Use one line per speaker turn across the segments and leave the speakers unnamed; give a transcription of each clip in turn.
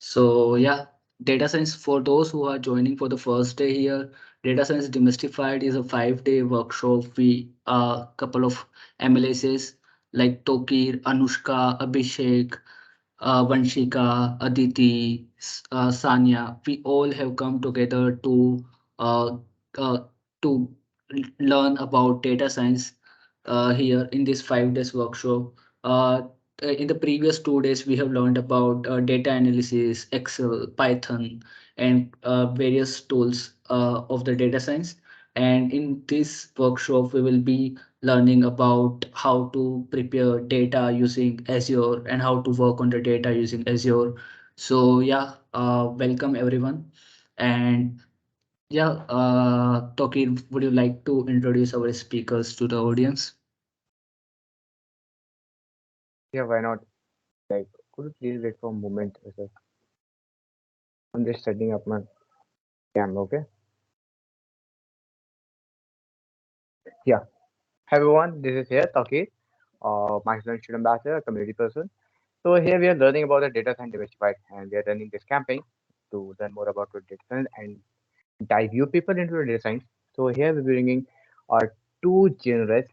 So yeah, data science for those who are joining for the first day here, data science demystified is a 5 day workshop. We couple of MLSs like Tokir, Anushka, Abhishek, Vanshika, Aditi, Sanya, we all have come together uh, uh, to learn about data science here in this 5 days workshop. Uh, in the previous 2 days, we have learned about data analysis, Excel, Python, and various tools of the data science. And in this workshop, we will be learning about how to prepare data using Azure and how to work on the data using Azure. So yeah, welcome everyone. And yeah, Tokir, would you like to introduce our speakers to the audience?
Yeah, why not? Like, could you please wait for a moment? Sir? I'm just setting up my camera, okay? Yeah. Hi everyone, this is here, Taki, myself student ambassador, a community person. So here we are learning about the data science diversified and we are running this campaign to learn more about the data science and dive you people into the data science. So here we're bringing our two generous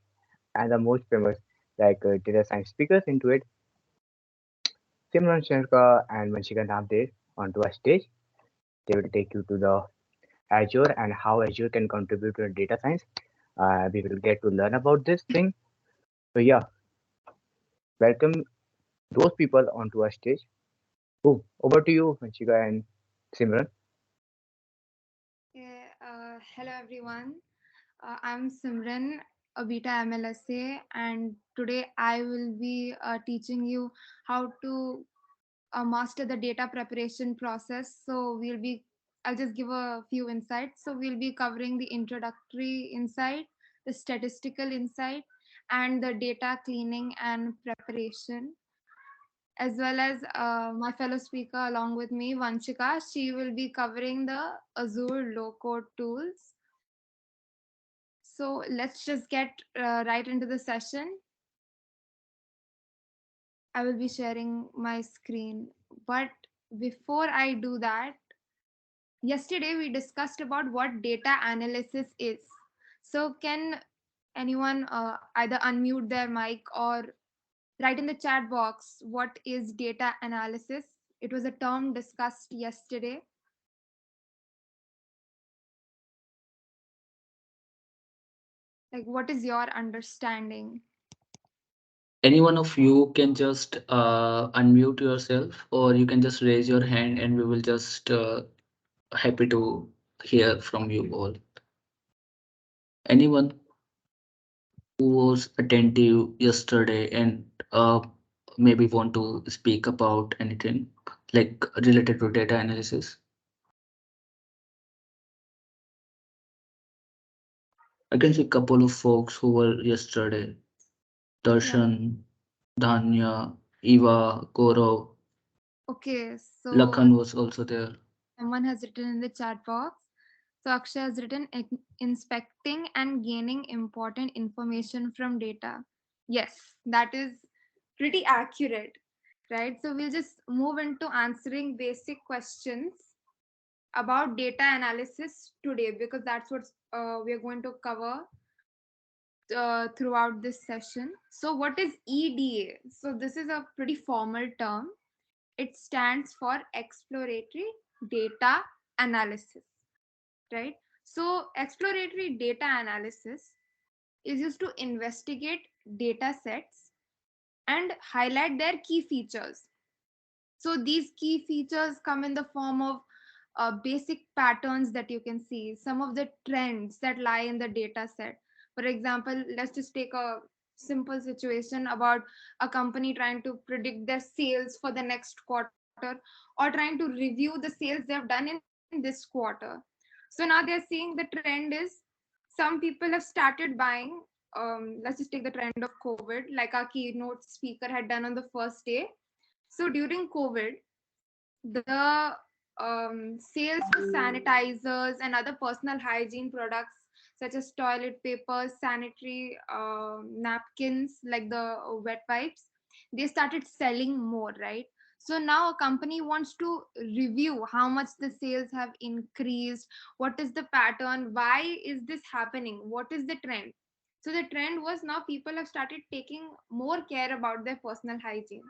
and the most famous data science speakers into it. Simran and Vanshika Navdev onto our stage. They will take you to the Azure and how Azure can contribute to data science. We will get to learn about this thing. So yeah, welcome those people onto our stage. Oh, over to you, Vanshika and Simran.
Yeah, hello everyone. I'm Simran, a beta MLSA, and today I will be teaching you how to master the data preparation process. I'll just give a few insights. So we'll be covering the introductory insight, the statistical insight, and the data cleaning and preparation, as well as my fellow speaker along with me, Vanshika. She will be covering the Azure low code tools. So let's just get right into the session. I will be sharing my screen. But before I do that, yesterday we discussed about what data analysis is. So can anyone either unmute their mic or write in the chat box what is data analysis? It was a term discussed yesterday. Like, what is your understanding?
Any one of you can just unmute yourself, or you can just raise your hand, and we will just happy to hear from you all. Anyone who was attentive yesterday and maybe want to speak about anything like related to data analysis. I can see a couple of folks who were yesterday.
Yeah.
Darshan, Dhanya, Eva, Gaurav,
Okay. So
Lakhan was also there.
someone has written in the chat box. So Akshay has written inspecting and gaining important information from data. Yes, that is pretty accurate, right? So we'll just move into answering basic questions about data analysis today because that's what we're going to cover throughout this session. So, what is EDA? So, this is a pretty formal term. It stands for exploratory data analysis, right? So, exploratory data analysis is used to investigate data sets and highlight their key features. So, these key features come in the form of basic patterns that you can see, some of the trends that lie in the data set. For example, let's just take a simple situation about a company trying to predict their sales for the next quarter or trying to review the sales they have done in this quarter. So now they're seeing the trend is some people have started buying. Let's just take the trend of COVID, like our keynote speaker had done on the first day. So during COVID, the sales for sanitizers and other personal hygiene products such as toilet paper, sanitary napkins like the wet wipes, they started selling more, right? So now a company wants to review how much the sales have increased, what is the pattern, why is this happening, what is the trend. So the trend was now people have started taking more care about their personal hygiene.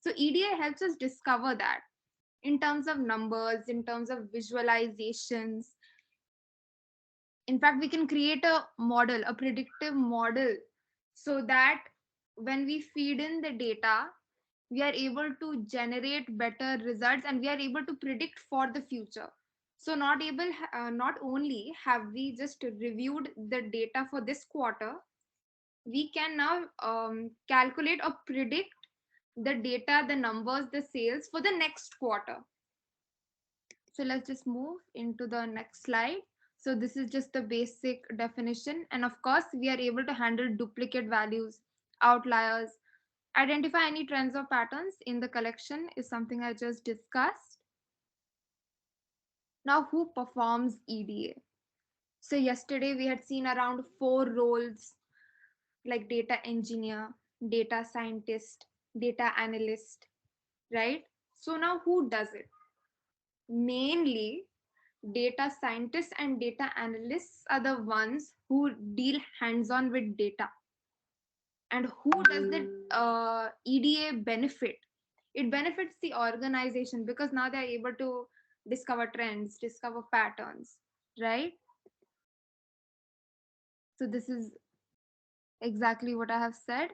So EDA helps us discover that in terms of numbers, in terms of visualizations. In fact, we can create a model, a predictive model, so that when we feed in the data, we are able to generate better results and we are able to predict for the future. So not only have we just reviewed the data for this quarter, we can now calculate or predict the data, the numbers, the sales for the next quarter. So let's just move into the next slide. So this is just the basic definition. And of course, we are able to handle duplicate values, outliers, identify any trends or patterns in the collection is something I just discussed. Now, who performs EDA? So yesterday we had seen around 4 roles like data engineer, data scientist, data analyst, right? So now who does it? Mainly data scientists and data analysts are the ones who deal hands-on with data. And who does the EDA benefit? It benefits the organization because now they're able to discover trends, discover patterns, right? So this is exactly what I have said.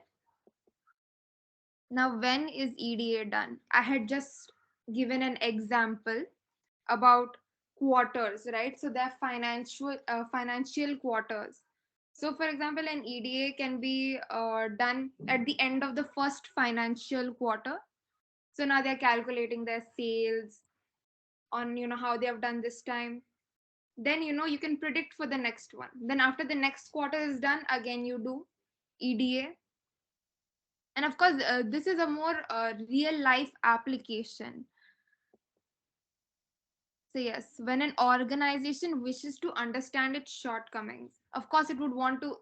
Now, when is EDA done? I had just given an example about quarters, right? So they're financial quarters. So, for example, an EDA can be done at the end of the first financial quarter. So now they're calculating their sales on how they have done this time. Then you can predict for the next one. Then after the next quarter is done, again you do EDA. And of course, this is a more real life application. So yes, when an organization wishes to understand its shortcomings, of course, it would want to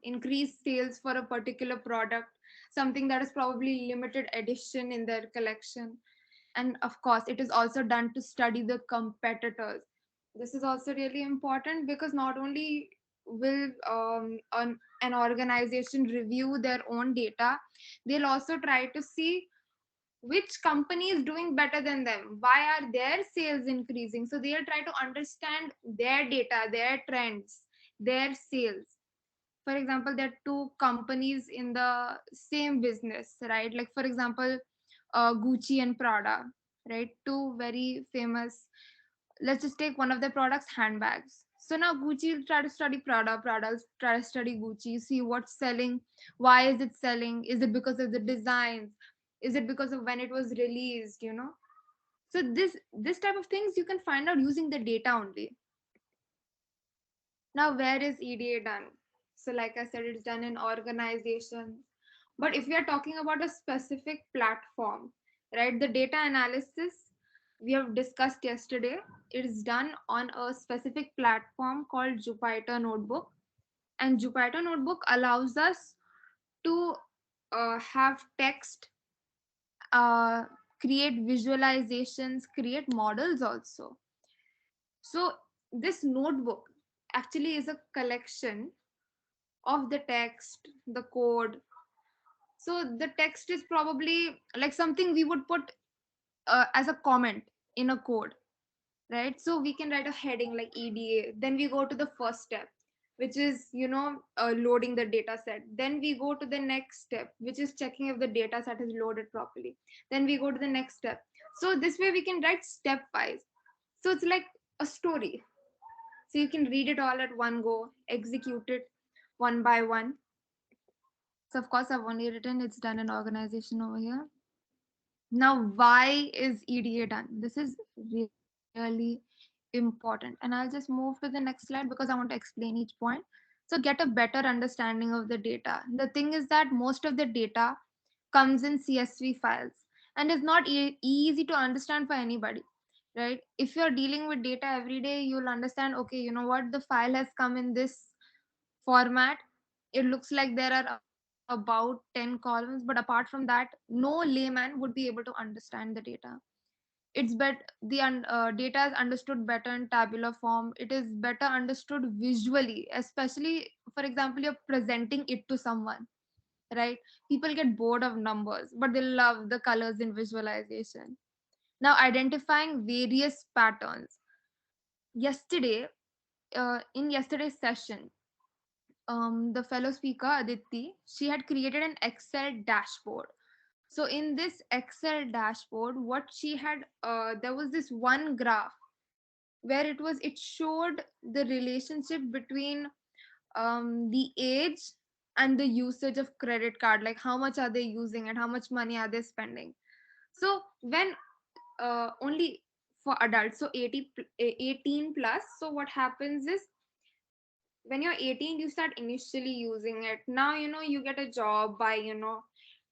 increase sales for a particular product, something that is probably limited edition in their collection. And of course, it is also done to study the competitors. This is also really important because not only will an organization review their own data, they'll also try to see which company is doing better than them, why are their sales increasing. So they'll try to understand their data, their trends, their sales. For example, there are two companies in the same business, right? Like for example, Gucci and Prada, right? Two very famous. Let's just take one of the products, handbags. So now Gucci will try to study Prada, Prada will try to study Gucci, see what's selling, why is it selling, is it because of the designs, is it because of when it was released. So this type of things you can find out using the data only. Now, where is EDA done? So, like I said, it's done in organizations. But if we are talking about a specific platform, right, the data analysis we have discussed yesterday, it is done on a specific platform called Jupyter Notebook. And Jupyter Notebook allows us to have text, uh, create visualizations, create models also. So, this notebook actually is a collection of the text, the code. So the text is probably like something we would put as a comment in a code, right? So we can write a heading like EDA. Then we go to the first step, which is loading the data set. Then we go to the next step, which is checking if the data set is loaded properly. Then we go to the next step. So this way we can write stepwise. So it's like a story. So you can read it all at one go, execute it one by one. So of course I've only written it's done in organization over here. Now, why is EDA done? This is really important. And I'll just move to the next slide because I want to explain each point. So get a better understanding of the data. The thing is that most of the data comes in CSV files and is not easy to understand for anybody, right? If you're dealing with data every day, you'll understand, okay, you know what, the file has come in this format. It looks like there are around about 10 columns, but apart from that, no layman would be able to understand the data. It's data is understood better in tabular form. It is better understood visually, especially, for example, you're presenting it to someone, right? People get bored of numbers, but they love the colors in visualization. Now, identifying various patterns. Yesterday, in yesterday's session, the fellow speaker Aditi, she had created an Excel dashboard. So in this Excel dashboard, what she had, there was this one graph where it showed the relationship between the age and the usage of credit card, like how much are they using and how much money are they spending. So when only for adults, so 18 plus, so what happens is when you're 18 you start initially using it. Now you get a job by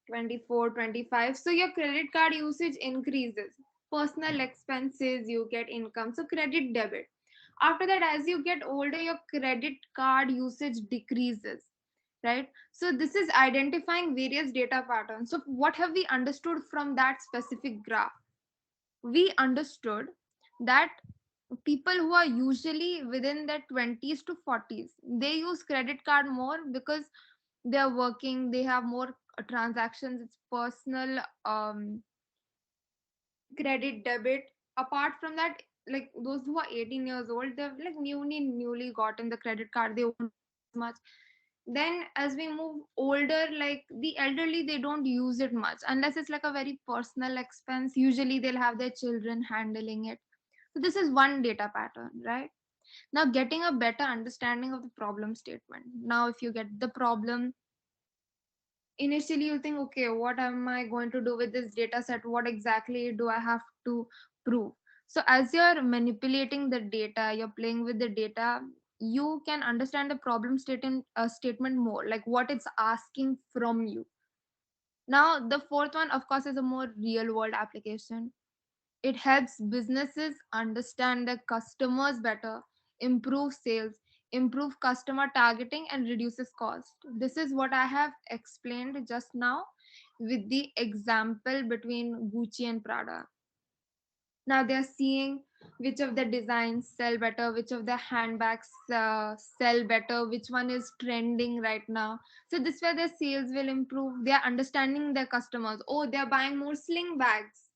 24, 25, so your credit card usage increases. Personal expenses, you get income, so credit debit. After that, as you get older, your credit card usage decreases, right? So this is identifying various data patterns. So what have we understood from that specific graph? We understood that people who are usually within their 20s to 40s, they use credit card more because they're working, they have more transactions, it's personal credit debit. Apart from that, like those who are 18 years old, they've like newly gotten the credit card, they won't use it as much. Then as we move older, like the elderly, they don't use it much unless it's like a very personal expense. Usually they'll have their children handling it. So this is one data pattern, right? Now getting a better understanding of the problem statement. Now if you get the problem, initially you think, okay, what am I going to do with this data set? What exactly do I have to prove? So as you're manipulating the data, you're playing with the data, you can understand the problem statement more, like what it's asking from you. Now the fourth one, of course, is a more real world application. It helps businesses understand their customers better, improve sales, improve customer targeting, and reduces cost. This is what I have explained just now with the example between Gucci and Prada. Now they're seeing which of the designs sell better, which of the handbags sell better, which one is trending right now. So this way their sales will improve. They're understanding their customers. Oh, they're buying more sling bags,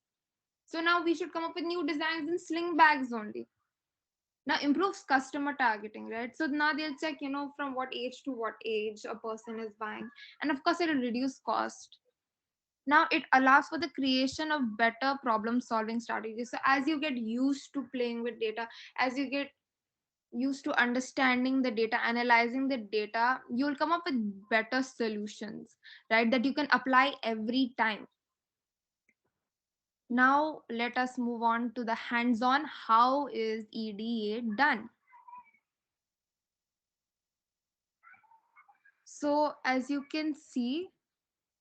so now we should come up with new designs in sling bags only. Now improves customer targeting, right? So now they'll check, from what age to what age a person is buying. And of course, it'll reduce cost. Now it allows for the creation of better problem solving strategies. So as you get used to playing with data, as you get used to understanding the data, analyzing the data, you'll come up with better solutions, right? That you can apply every time. Now let us move on to the hands-on. How is EDA done? So as you can see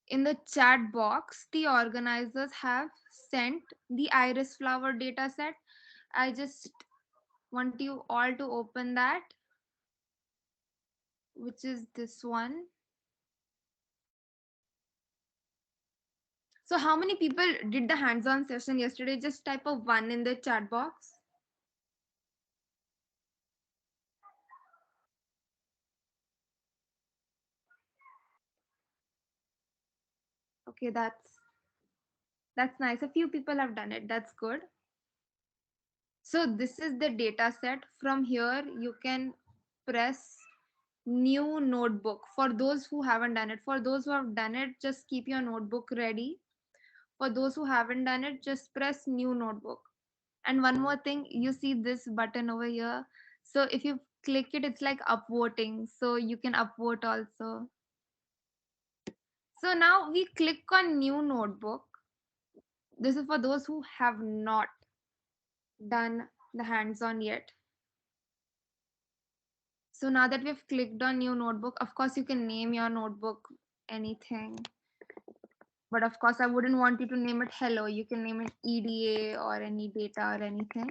in the chat box, the organizers have sent the iris flower dataset. I just want you all to open that, which is this one. So how many people did the hands-on session yesterday? Just type a 1 in the chat box. Okay, that's nice. A few people have done it. That's good. So this is the data set. From here, you can press new notebook. For those who haven't done it, for those who have done it, just keep your notebook ready. For those who haven't done it, just press new notebook. And one more thing, you see this button over here. So if you click it, it's like upvoting. So you can upvote also. So now we click on new notebook. This is for those who have not done the hands-on yet. So now that we've clicked on new notebook, of course you can name your notebook anything. But of course I wouldn't want you to name it hello. You can name it EDA or any data or anything.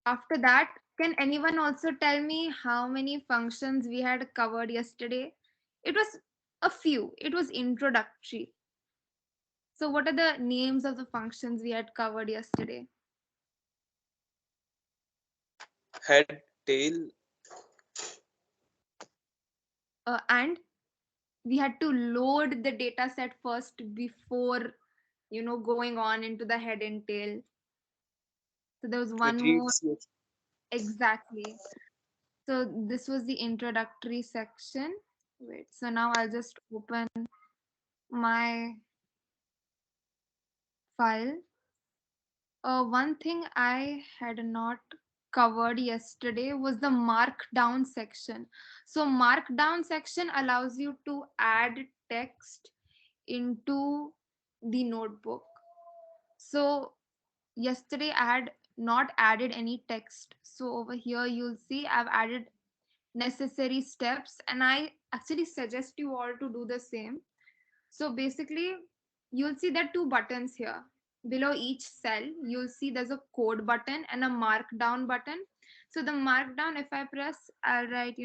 After that, can anyone also tell me how many functions we had covered yesterday? It was a few. It was introductory. So what are the names of the functions we had covered yesterday?
Head, tail,
And we had to load the data set first before going on into the head and tail. So there was one more.
retrieves.
Exactly. So this was the introductory section. Wait, so now I'll just open my file. One thing I had not covered yesterday was the markdown section. So markdown section allows you to add text into the notebook. So yesterday I had not added any text. So over here you'll see I've added necessary steps, and I actually suggest you all to do the same. So basically, you'll see there are two buttons here. Below each cell, you'll see there's a code button and a markdown button. So the markdown, if I press, I'll write,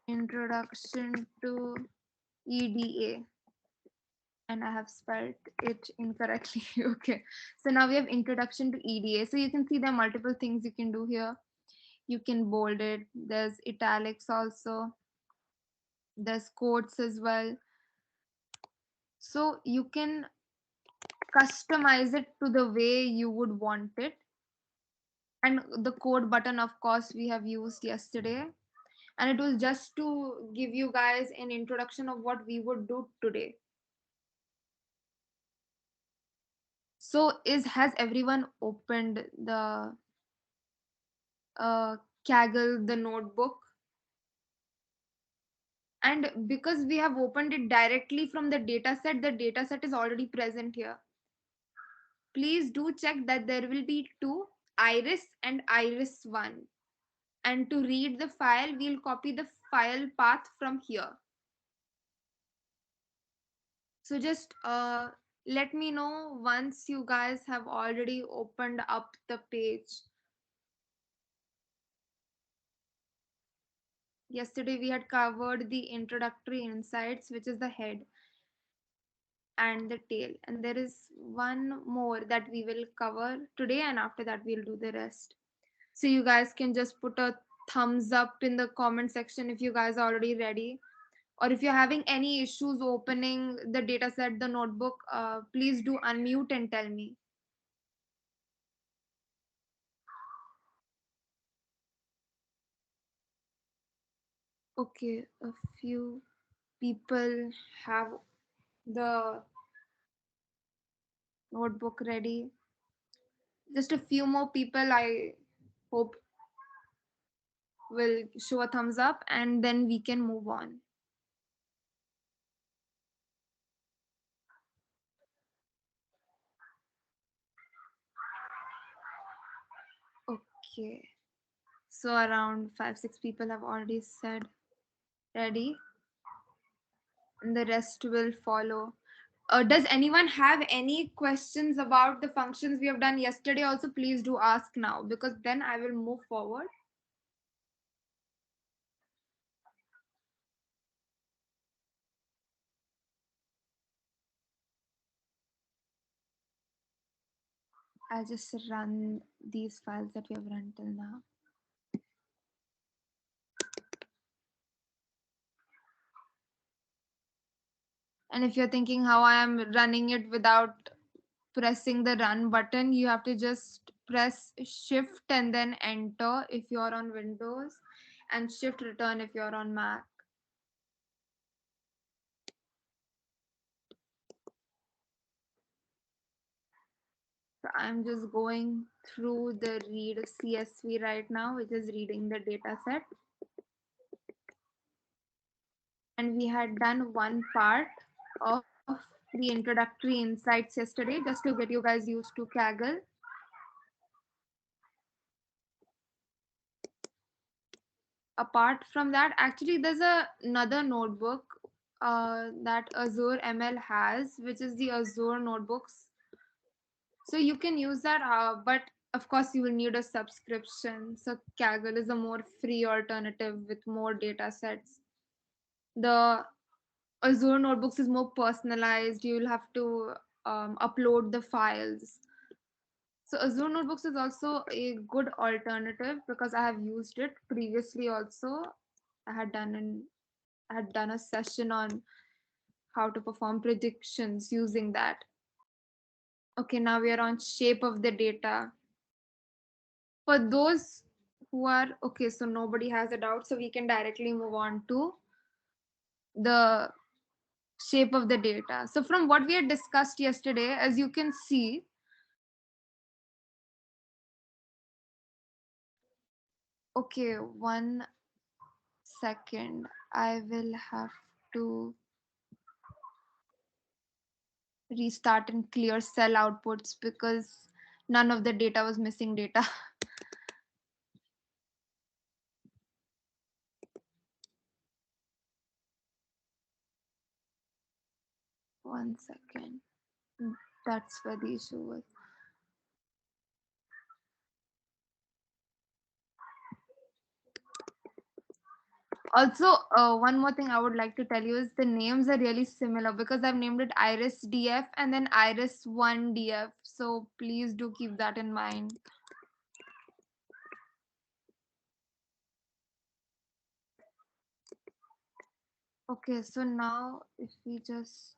introduction to EDA. And I have spelled it incorrectly. Okay. So now we have introduction to EDA. So you can see there are multiple things you can do here. You can bold it. There's italics also. There's quotes as well. So you can customize it to the way you would want it. And the code button, of course, we have used yesterday. And it was just to give you guys an introduction of what we would do today. So has everyone opened the uh, Kaggle, the notebook? And because we have opened it directly from the dataset, the dataset is already present here. Please do check that there will be two, iris and iris1. And to read the file, we'll copy the file path from here. So just let me know once you guys have already opened up the page. Yesterday we had covered the introductory insights, which is the head and the tail. And there is one more that we will cover today, and after that we'll do the rest. So you guys can just put a thumbs up in the comment section if you guys are already ready. Or if you're having any issues opening the dataset, the notebook, please do unmute and tell me. Okay, a few people have the notebook ready. Just a few more people, I hope, will show a thumbs up, and then we can move on. Okay, so around 5-6 people have already said ready, and the rest will follow. Does anyone have any questions about the functions we have done yesterday? Also, please do ask now, because then I will move forward. I'll just run these files that we have run till now. And if you're thinking how I am running it without pressing the run button, you have to just press shift and then enter if you're on Windows, and shift return if you're on Mac. So I'm just going through the read CSV right now, which is reading the data set. And we had done one part of the introductory insights yesterday, just to get you guys used to Kaggle. Apart from that, actually there's another notebook that Azure ML has, which is the Azure notebooks. So you can use that, but of course you will need a subscription. So Kaggle is a more free alternative with more data sets. The Azure notebooks is more personalized. You will have to upload the files. So Azure notebooks is also a good alternative because I have used it previously also. I had done an I had done a session on how to perform predictions using that. Okay, now we are on shape of the data. For those who are okay, so nobody has a doubt, so we can directly move on to the shape of the data. So from what we had discussed yesterday, as you can see, okay, 1 second. I will have to restart and clear cell outputs because none of the data was missing data. 1 second. That's where the issue was. Also, one more thing I would like to tell you is the names are really similar because I've named it Iris DF and then Iris 1 DF. So please do keep that in mind. Okay, so now if we just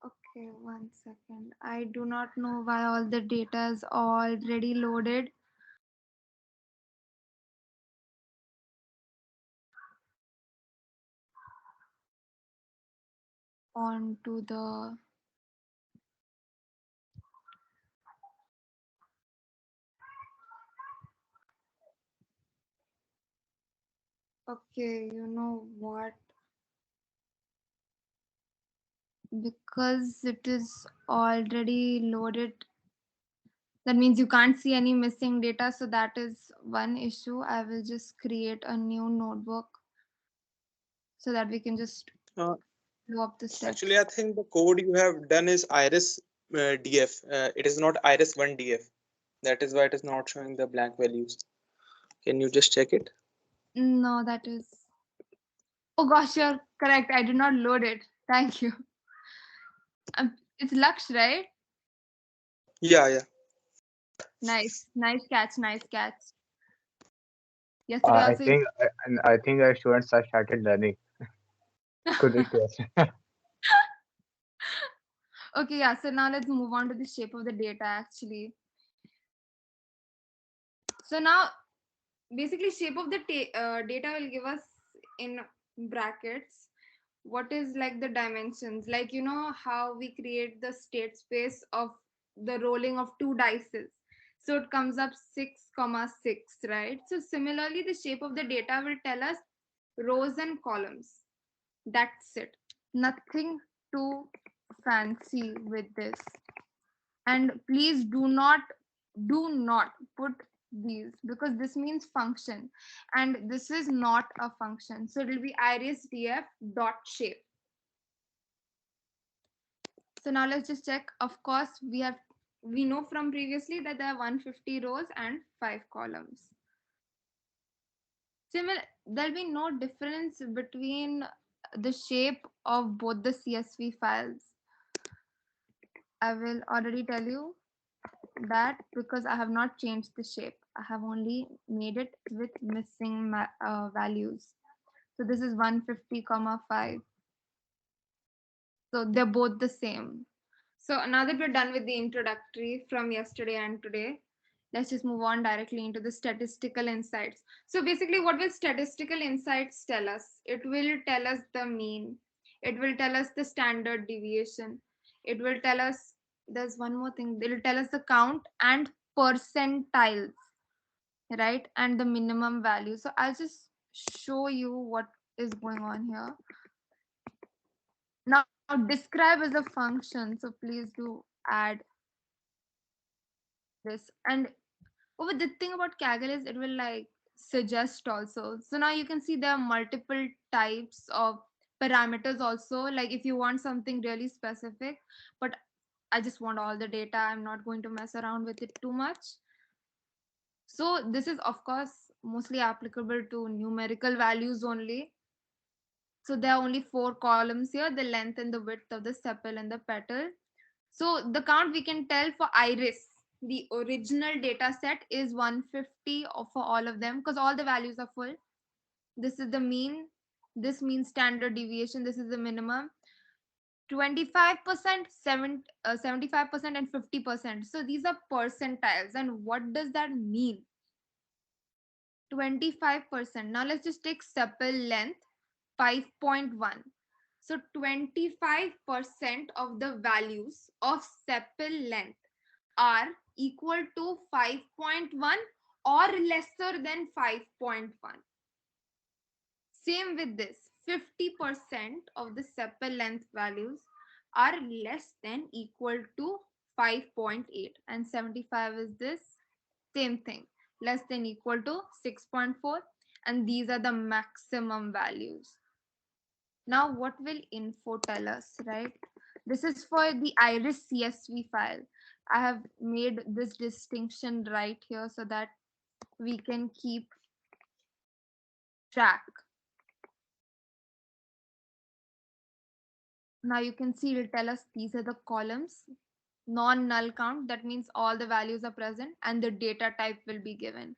okay, 1 second. I do not know why all the data is already loaded onto the okay, you know what? Because it is already loaded, that means you can't see any missing data. So that is one issue. I will just create a new notebook so that we can just
Uh,
go up the steps.
Actually, I think the code you have done is Iris DF. It is not Iris 1 DF. That is why it is not showing the blank values. Can you just check it?
No, that is. Oh gosh, you're correct. I did not load it. Thank you. It's Lux, right?
Yeah, yeah.
Nice, nice catch, nice catch. Yesterday
I
also.
think I think our students have started learning. Couldn't guess.
Okay, yeah. So now let's move on to the shape of the data actually. So now basically shape of the data will give us in brackets what is like the dimensions, like you know how we create the state space of the rolling of two dices, so it comes up 6 comma 6, right? So similarly the shape of the data will tell us rows and columns. That's it, nothing too fancy with this. And please do not put these because this means function and this is not a function, so it will be iris df dot shape. So now let's just check. Of course we know from previously that there are 150 rows and 5 columns. Similar, there'll be no difference between the shape of both the csv files. I will already tell you that because I have not changed the shape. I have only made it with missing values. So this is 150 comma 5. So they're both the same. So now that we're done with the introductory from yesterday and today, let's just move on directly into the statistical insights. So basically what will statistical insights tell us? It will tell us the mean. It will tell us the standard deviation. It will tell us, there's one more thing. It will tell us the count and percentiles, right? And the minimum value. So I'll just show you what is going on here. Now describe is a function, so please do add this. And over the thing about Kaggle is it will like suggest also. So now you can see there are multiple types of parameters also. Like if you want something really specific, but I just want all the data, I'm not going to mess around with it too much. So this is of course mostly applicable to numerical values only. So there are only 4 columns here, the length and the width of the sepal and the petal. So the count we can tell for iris, the original data set is 150 for all of them because all the values are full. This is the mean, this means standard deviation, this is the minimum. 25%, 75%, and 50%. So these are percentiles. And what does that mean? 25%. Now let's just take sepal length 5.1. So 25% of the values of sepal length are equal to 5.1 or lesser than 5.1. Same with this, 50% of the sepal length values are less than equal to 5.8, and 75 is this same thing, less than equal to 6.4, and these are the maximum values. Now what will info tell us, right? This is for the iris CSV file. I have made this distinction right here so that we can keep track. Now you can see it'll tell us these are the columns. Non-null count, that means all the values are present, and the data type will be given.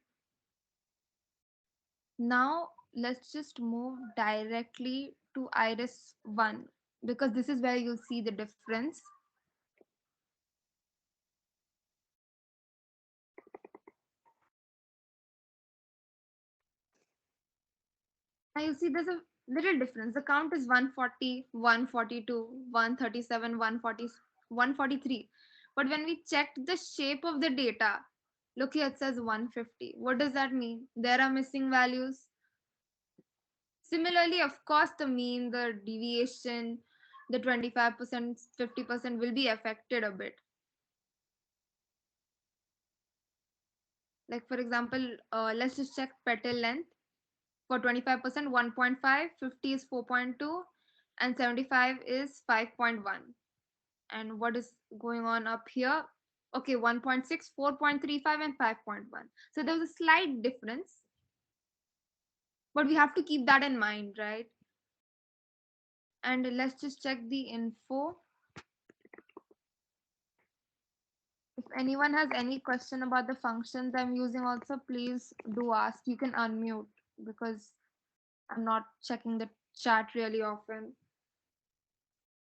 Now let's just move directly to iris 1 because this is where you'll see the difference. Now you see there's a little difference. The count is 140, 142, 137, 140, 143. But when we checked the shape of the data, look here, it says 150. What does that mean? There are missing values. Similarly, of course, the mean, the deviation, the 25%, 50% will be affected a bit. Like for example, let's just check petal length. For 25%, 1.5, 50 is 4.2, and 75 is 5.1. And what is going on up here? Okay, 1.6, 4.35, and 5.1. So there was a slight difference, but we have to keep that in mind, right? And let's just check the info. If anyone has any question about the functions I'm using also, please do ask. You can unmute because I'm not checking the chat really often.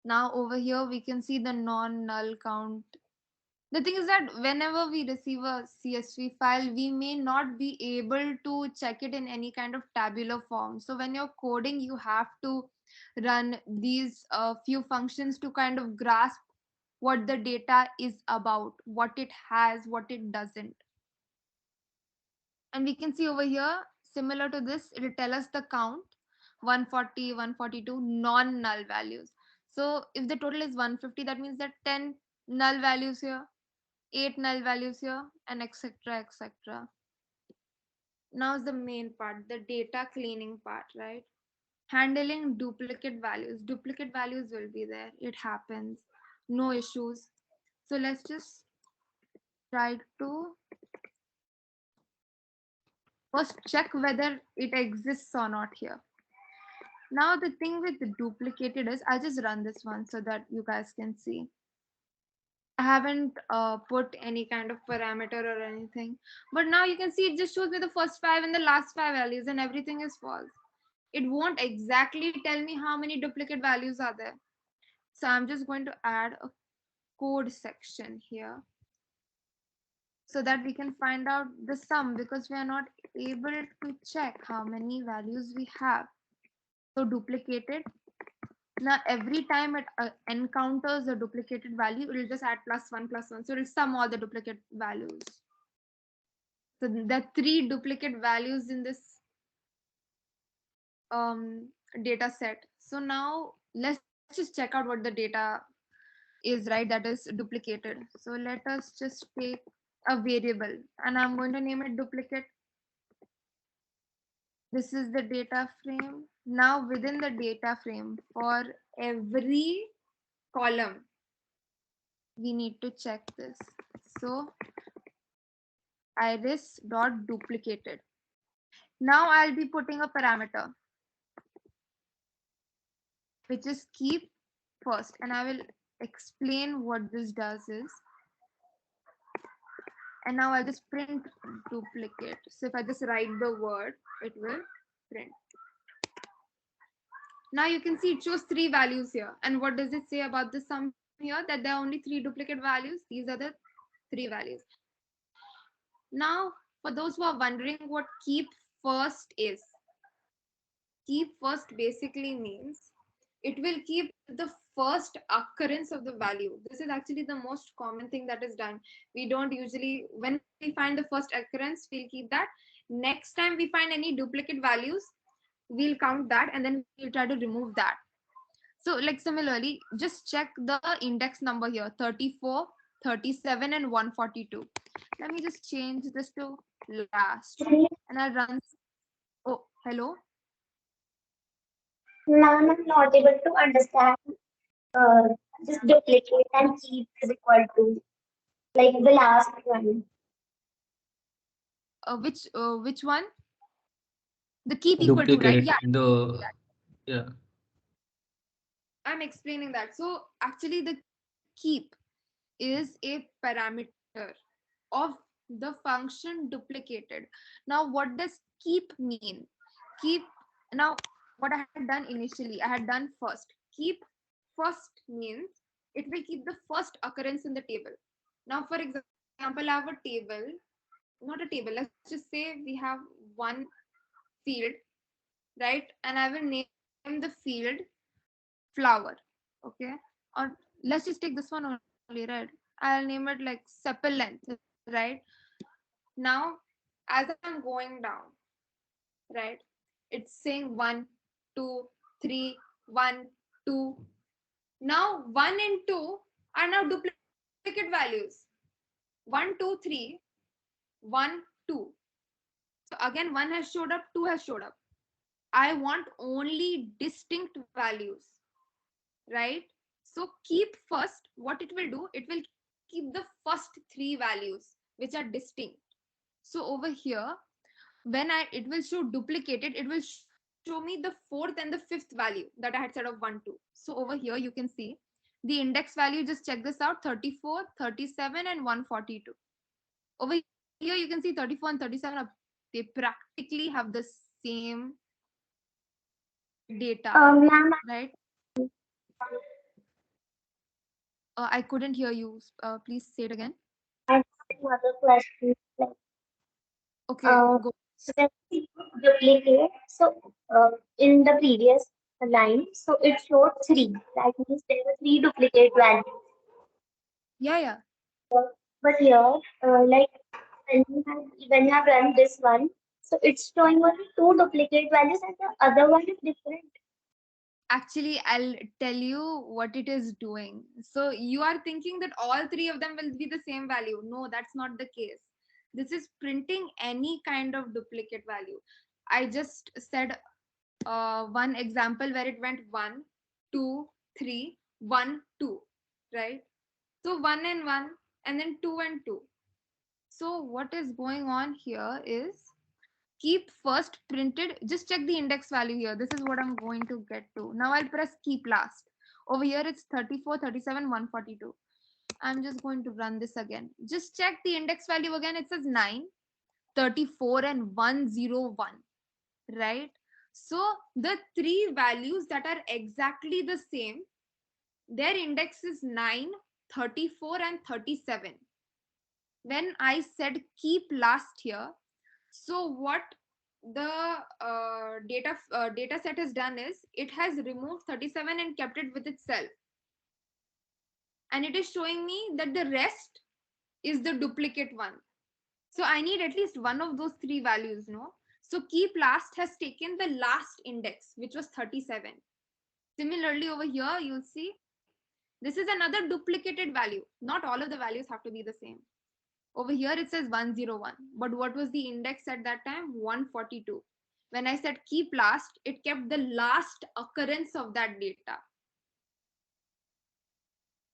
Now over here we can see the non-null count. The thing is that whenever we receive a CSV file, we may not be able to check it in any kind of tabular form. So when you're coding, you have to run these few functions to kind of grasp what the data is about, what it has, what it doesn't. And we can see over here, similar to this, it will tell us the count, 140, 142 non-null values. So if the total is 150, that means that 10 null values here, 8 null values here, and etc, etc. Now is the main part, the data cleaning part, right? Handling duplicate values. Duplicate values will be there. It happens. No issues. So let's just try to first check whether it exists or not here. Now the thing with the duplicated is, I'll just run this one so that you guys can see. I haven't put any kind of parameter or anything, but now you can see it just shows me the first 5 and the last 5 values and everything is false. It won't exactly tell me how many duplicate values are there. So I'm just going to add a code section here so that we can find out the sum because we are not able to check how many values we have. So duplicated. Now every time it encounters a duplicated value, it will just add +1 +1. So it will sum all the duplicate values. So there are 3 duplicate values in this data set. So now let's just check out what the data is, right? That is duplicated. So let us just take a variable and I'm going to name it duplicate. This is the data frame. Now within the data frame, for every column, we need to check this. So iris dot duplicated. Now I'll be putting a parameter which is keep first, and I will explain what this does is. And now I'll just print duplicate. So if I just write the word, it will print. Now you can see it shows three values here. And what does it say about the sum here? That there are only three duplicate values. These are the three values. Now, for those who are wondering what keep first is, keep first basically means it will keep the first occurrence of the value. This is actually the most common thing that is done. We don't usually, when we find the first occurrence, we'll keep that. Next time we find any duplicate values, we'll count that and then we'll try to remove that. So like similarly, just check the index number here, 34, 37 and 142. Let me just change this to last and I'll run. Oh, hello.
Ma'am, I'm not able to understand uh, this duplicate and keep is equal to like the last one.
Which one? The keep equal to, right? Yeah,
Duplicate the, yeah.
I'm explaining that. So actually the keep is a parameter of the function duplicated. Now what does keep mean? Keep, now what I had done initially, I had done first. Keep first means it will keep the first occurrence in the table. Now for example, I have a table, not a table, let's just say we have one field, right? And I will name the field flower. Okay, or let's just take this one only, right? I'll name it like sepal length, right? Now as I'm going down, right, it's saying 1 2 3 1 2. Now 1 and 2 are now duplicate values. 1 2 3 1 2. So again, 1 has showed up, 2 has showed up. I want only distinct values, right? So keep first, what it will do, it will keep the first three values which are distinct. So over here, when it will show duplicated, it will show me the fourth and the fifth value that I had set of 1 2. So over here you can see the index value, just check this out, 34, 37 and 142. Over here you can see 34 and 37 are, they practically have the same data,
Ma'am,
right? I couldn't hear you. Please say it again.
I have another question. Like,
Okay, go.
so when we duplicate, so in the previous line, so it showed three. That means there were three duplicate values.
Yeah, yeah.
But here, like when you have run this one, so it's showing only two duplicate values and the other one is different.
Actually, I'll tell you what it is doing. So you are thinking that all three of them will be the same value. No, that's not the case. This is printing any kind of duplicate value. I just said one example where it went 1 2 3 1 2, right? So 1 and 1 and then 2 and 2. So what is going on here is keep first printed. Just check the index value here. This is what I'm going to get to. Now I'll press keep last. Over here it's 34, 37, 142. I'm just going to run this again. Just check the index value again. It says 9, 34 and 101, right? So the three values that are exactly the same, their index is 9, 34 and 37. When I said keep last here, so what the data set has done is it has removed 37 and kept it with itself, and it is showing me that the rest is the duplicate one. So I need at least one of those three values, no? So keep last has taken the last index, which was 37. Similarly over here you'll see this is another duplicated value. Not all of the values have to be the same. Over here it says 101, but what was the index at that time? 142. When I said keep last, it kept the last occurrence of that data.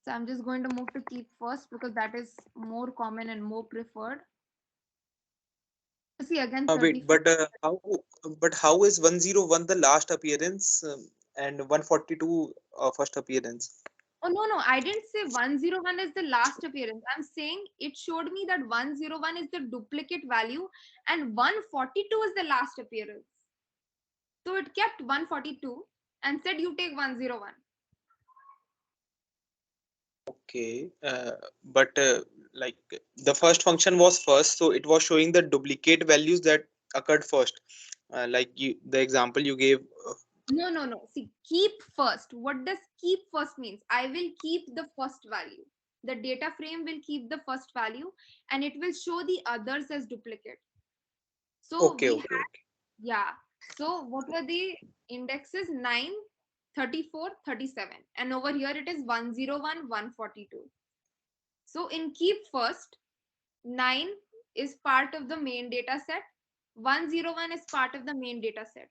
So I'm just going to move to keep first because that is more common and more preferred. see again
Wait,
34.
but how is 101 the last appearance and 142 first appearance?
Oh, no, no, I didn't say 101 is the last appearance. I'm saying it showed me that 101 is the duplicate value and 142 is the last appearance. So it kept 142 and said you take 101.
Okay, but like the first function was first, so it was showing the duplicate values that occurred first. Like the example you gave.
No, no, no. See, keep first. What does keep first means? I will keep the first value. The data frame will keep the first value and it will show the others as duplicate. So
Okay,
we
okay,
had,
okay.
yeah. So what were the indexes? 9, 34, 37. And over here it is 101, 142. So in keep first, 9 is part of the main data set. 101 is part of the main data set.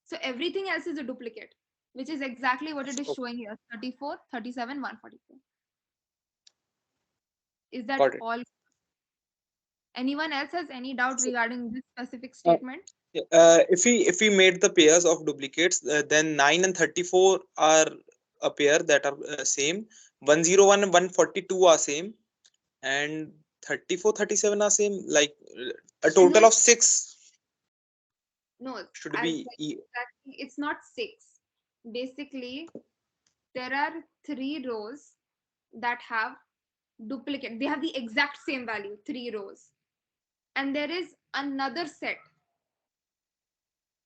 So everything else is a duplicate, which is exactly what it is showing here, 34, 37, 144. Is that
Got it.
all? Anyone else has any doubt
So,
regarding this specific
uh,
statement?
yeah, if we made the pairs of duplicates, then 9 and 34 are a pair that are same. 101 and 142 are same, and 34, 37 are same. Like a
No,
total of six
no,
should
I'll tell
be.
you exactly. It's not 6. Basically, there are 3 rows that have duplicate. They have the exact same value, 3 rows. And there is another set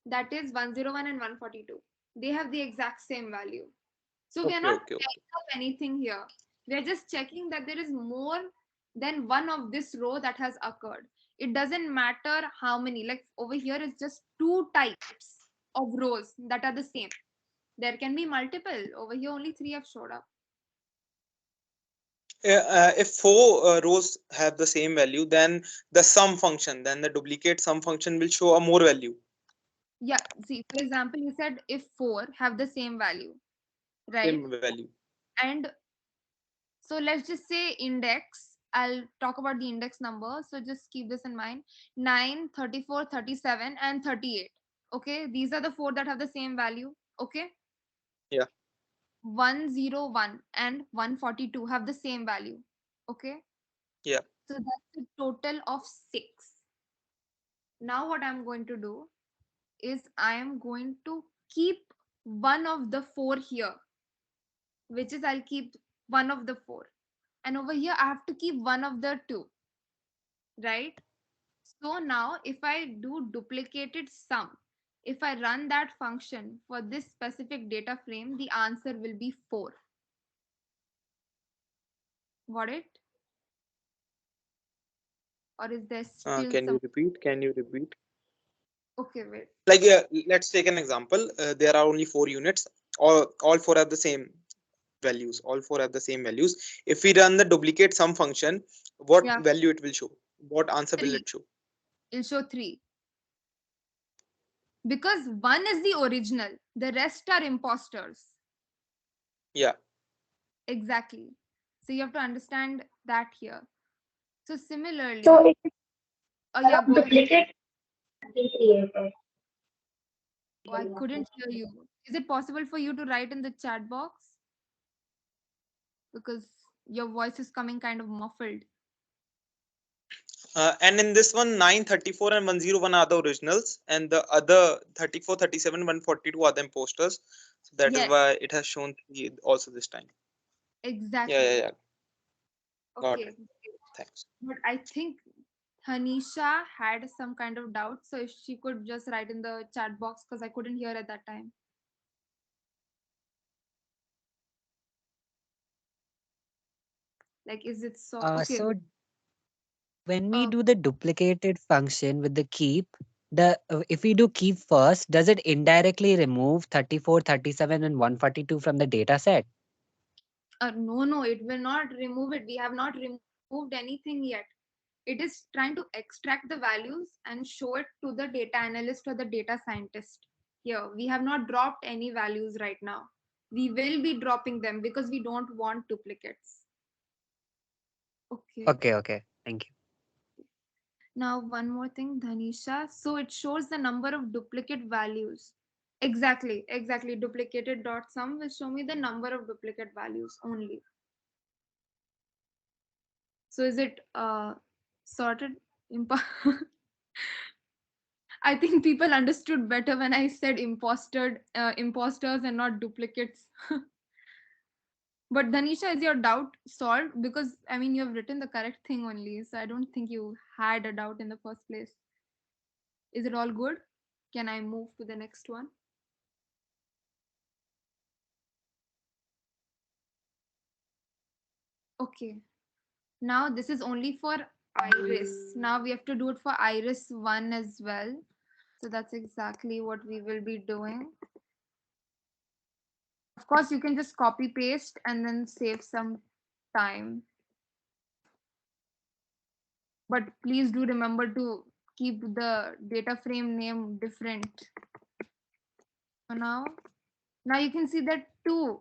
that is 101 and 142. They have the exact same value. So we are
Okay,
not
okay, okay.
checking up anything here. We are just checking that there is more than one of this row that has occurred. It doesn't matter how many. Like over here is just 2 types of rows that are the same. There can be multiple. Over here only 3 have showed up.
If four rows have the same value, then the sum function, then the duplicate sum function will show a more value.
Yeah, see, for example, you said if 4 have the same value, right?
Same value.
And so let's just say index. I'll talk about the index number. So just keep this in mind. 9, 34, 37, and 38. Okay, these are the 4 that have the same value. Okay,
Yeah,
101 and 142 have the same value. Okay,
yeah.
so that's a total of 6. Now, what I'm going to do is I am going to keep one of the 4 here, which is I'll keep one of the 4. And over here, I have to keep one of the 2, right? So now if I do duplicated sum, if I run that function for this specific data frame, the answer will be 4. Got it? Or is there still
Can you
some?
repeat? Can you repeat?
Okay, wait.
Like, let's take an example. There are only 4 units. All four have the same values. All four have the same values. If we run the duplicate sum function, what
Yeah,
value it will show? What answer will
3.
it show?
It'll show 3. Because 1 is the original, the rest are imposters.
Yeah.
Exactly. So you have to understand that here. So
So
similarly,
it is
oh
a
yeah,
lot of
go ahead.
duplicate being created.
Oh, I couldn't hear you. Is it possible for you to write in the chat box? Because your voice is coming kind of muffled.
And in this one, 9, 34, and 101 are the originals, and the other 34, 37, 142 are the imposters. So that is
Yes,
why it has shown 3 also this time. Yeah, yeah,
exactly.
yeah. Got
Okay.
it. Thanks.
But I think Tanisha had some kind of doubt. So if she could just write in the chat box because I couldn't hear at that time. Like, is it so? Okay.
So when we
Uh,
do the duplicated function with the keep, if we do keep first, does it indirectly remove 34, 37, and 142 from the data set?
no, no, it will not remove it. We have not removed anything yet. It is trying to extract the values and show it to the data analyst or the data scientist. Here, we have not dropped any values right now. We will be dropping them because we don't want duplicates. Okay.
Okay, okay. Thank you.
Now, one more thing, Dhanisha. So it shows the number of duplicate values. Exactly. Duplicated dot sum will show me the number of duplicate values only. So is it sorted? I think people understood better when I said imposters and not duplicates. But Dhanisha, is your doubt solved? Because I mean, you have written the correct thing only, so I don't think you had a doubt in the first place. Is it all good? Can I move to the next one? Okay. Now this is only for iris. Now we have to do it for iris 1 as well. So that's exactly what we will be doing. Of course, you can just copy paste and then save some time. But please do remember to keep the data frame name different. So now you can see that 2.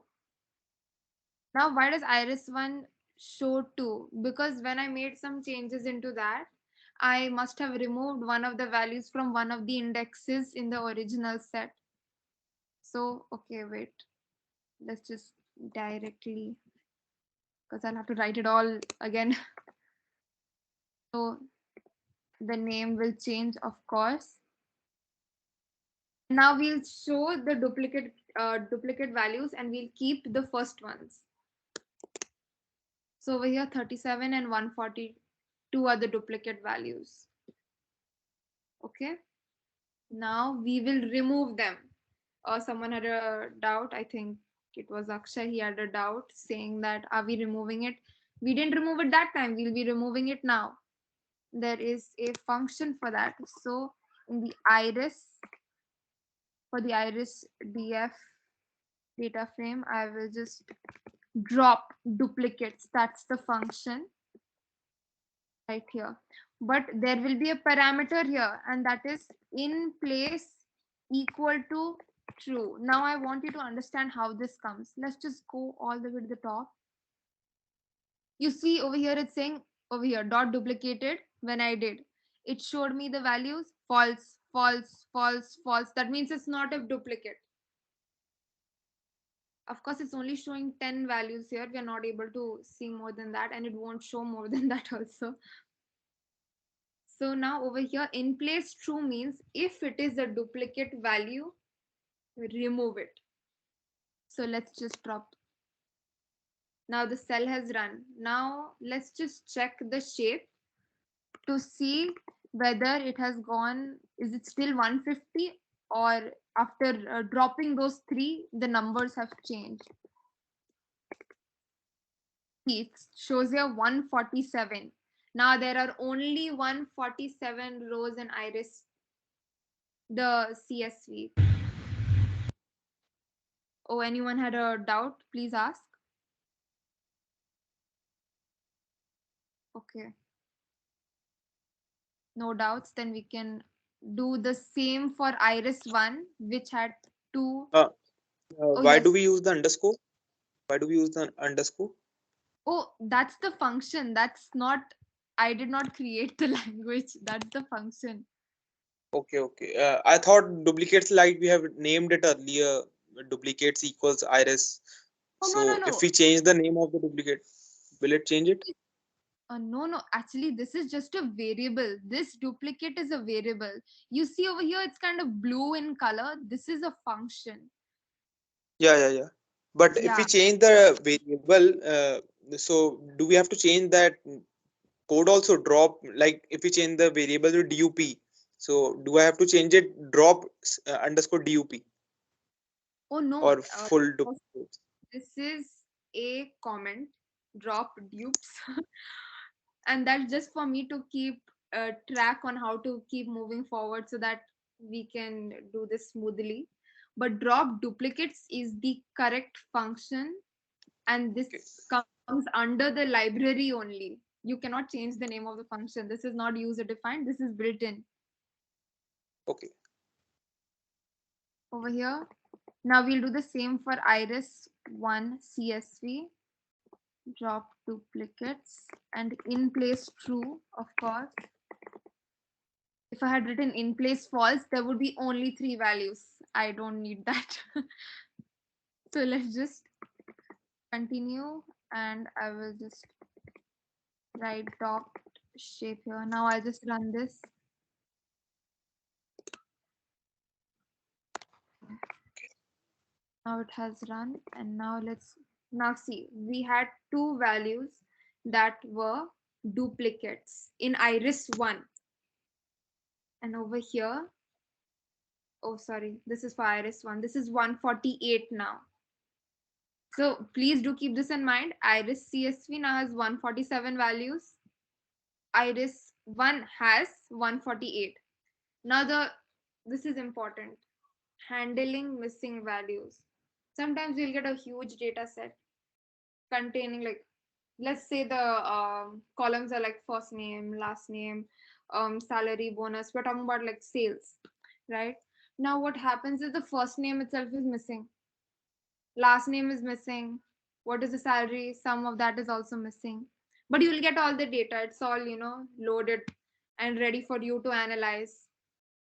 Now why does iris 1 show 2? Because when I made some changes into that, I must have removed one of the values from one of the indexes in the original set. So okay, wait, let's just directly, because I'll have to write it all again. So the name will change, of course. Now we'll show the duplicate values and we'll keep the first ones. So over here 37 and 142 are the duplicate values. Okay, now we will remove them. Someone had a doubt, I think it was Akshay, he had a doubt saying that are we removing it? We didn't remove it that time, we'll be removing it now. There is a function for that. So in the iris, for the iris df data frame, I will just drop duplicates. That's the function right here. But there will be a parameter here, and that is in place equal to true. Now I want you to understand how this comes. Let's just go all the way to the top. You see over here it's saying over here dot duplicated. When I did, it showed me the values false, false, false, false. That means it's not a duplicate. Of course, it's only showing 10 values here. We are not able to see more than that, and it won't show more than that also. So now over here, in place true means if it is a duplicate value, remove it. So let's just drop. Now the cell has run. Now let's just check the shape to see whether it has gone, is it still 150, or after dropping those 3, the numbers have changed. It shows here 147. Now there are only 147 rows in iris, the CSV. Oh, anyone had a doubt? Please ask. Okay. No doubts. Then we can do the same for iris 1, which had 2. Oh,
Why do
yes.
we use the underscore? Why do we use the underscore?
Oh, that's the function. That's not, I did not create the language. That's the function.
Okay. I thought duplicates, like we have named it earlier, duplicates equals iris.
Oh,
So
no.
if we change the name of the duplicate, will it change it?
No. Actually, this is just a variable. This duplicate is a variable. You see over here, it's kind of blue in color. This is a function.
Yeah. But if we
Yeah.
change the variable, so do we have to change that code also? Drop, like if we change the variable to dup, so do I have to change it drop underscore dup
Oh, no.
or full duplicate?
This is a comment. Drop dupes. And that's just for me to keep track on how to keep moving forward so that we can do this smoothly. But drop duplicates is the correct function, and this
Okay.
comes under the library only. You cannot change the name of the function. This is not user defined, this is built in
Okay.
over here. Now we'll do the same for iris 1 CSV. Drop duplicates and in place true, of course. If I had written in place false, there would be only 3 values. I don't need that. So let's just continue, and I will just write dot shape here. Now I'll just run this. Now it has run, and now now see, we had 2 values that were duplicates in iris 1, and over here, oh sorry, this is for iris 1, this is 148 now. So please do keep this in mind. Iris CSV now has 147 values. Iris 1 has 148. Now this is important. Handling missing values. Sometimes you'll get a huge data set containing, like, let's say the columns are like first name, last name, salary, bonus. We're talking about like sales, right? Now what happens is the first name itself is missing, last name is missing, what is the salary, some of that is also missing, but you will get all the data. It's all, loaded and ready for you to analyze.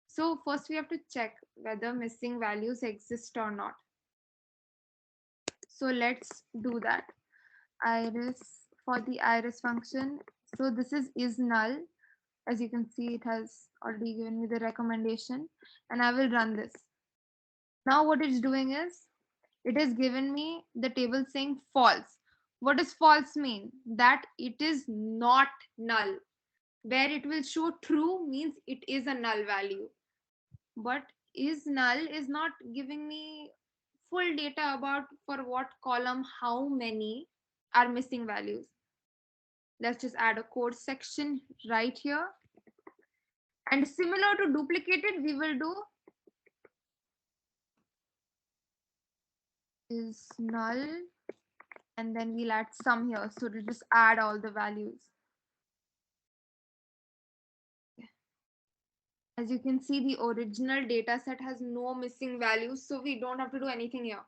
So first we have to check whether missing values exist or not. So let's do that. Iris, for the iris function, so this is null. As you can see, it has already given me the recommendation, and I will run this. Now what it's doing is, it has given me the table saying false. What does false mean? That it is not null. Where it will show true means it is a null value. But is null is not giving me full data about for what column how many are missing values. Let's just add a code section right here. And similar to duplicated, we will do is null, and then we'll add sum here. So to just add all the values. As you can see, the original data set has no missing values, so we don't have to do anything here.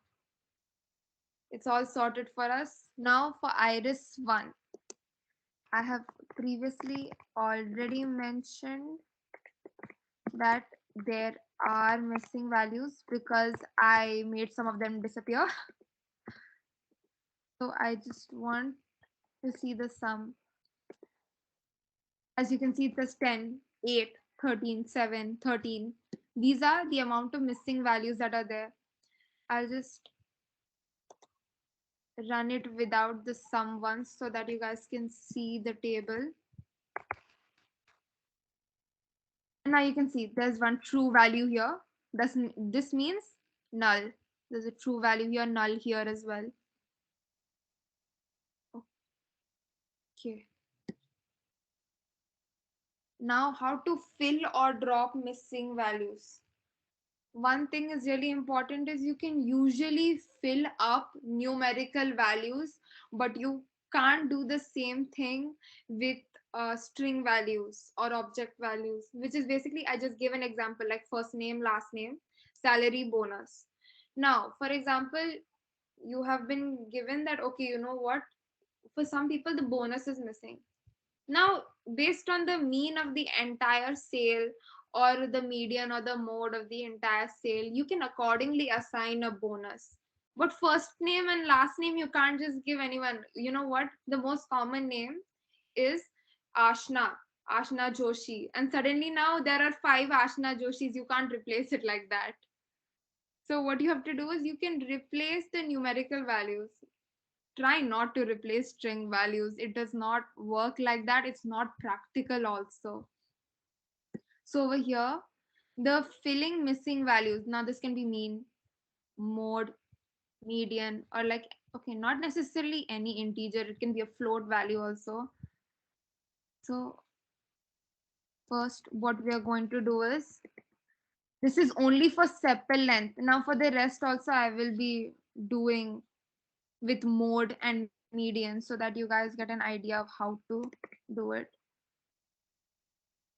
It's all sorted for us. Now for iris 1, I have previously already mentioned that there are missing values because I made some of them disappear. So I just want to see the sum. As you can see, it says 10, 8, 13, 7, 13. These are the amount of missing values that are there. I'll just run it without the sum once so that you guys can see the table. And now you can see there's one true value here. This means null. There's a true value here, null here as well. Okay. Now how to fill or drop missing values. One thing is really important is you can usually fill up numerical values, but you can't do the same thing with string values or object values, which is basically, I just give an example like first name, last name, salary, bonus. Now, for example, you have been given that, okay, you know what, for some people the bonus is missing. Now, based on the mean of the entire sale or the median or the mode of the entire sale, you can accordingly assign a bonus. But first name and last name, you can't just give anyone. You know what? The most common name is Ashna, Ashna Joshi. And suddenly now there are 5 Ashna Joshis. You can't replace it like that. So what you have to do is you can replace the numerical values. Try not to replace string values. It does not work like that. It's not practical also. So over here, the filling missing values. Now this can be mean, mode, median, or like, okay, not necessarily any integer. It can be a float value also. So first, what we are going to do is, this is only for sepal length. Now for the rest also, I will be doing with mode and median so that you guys get an idea of how to do it.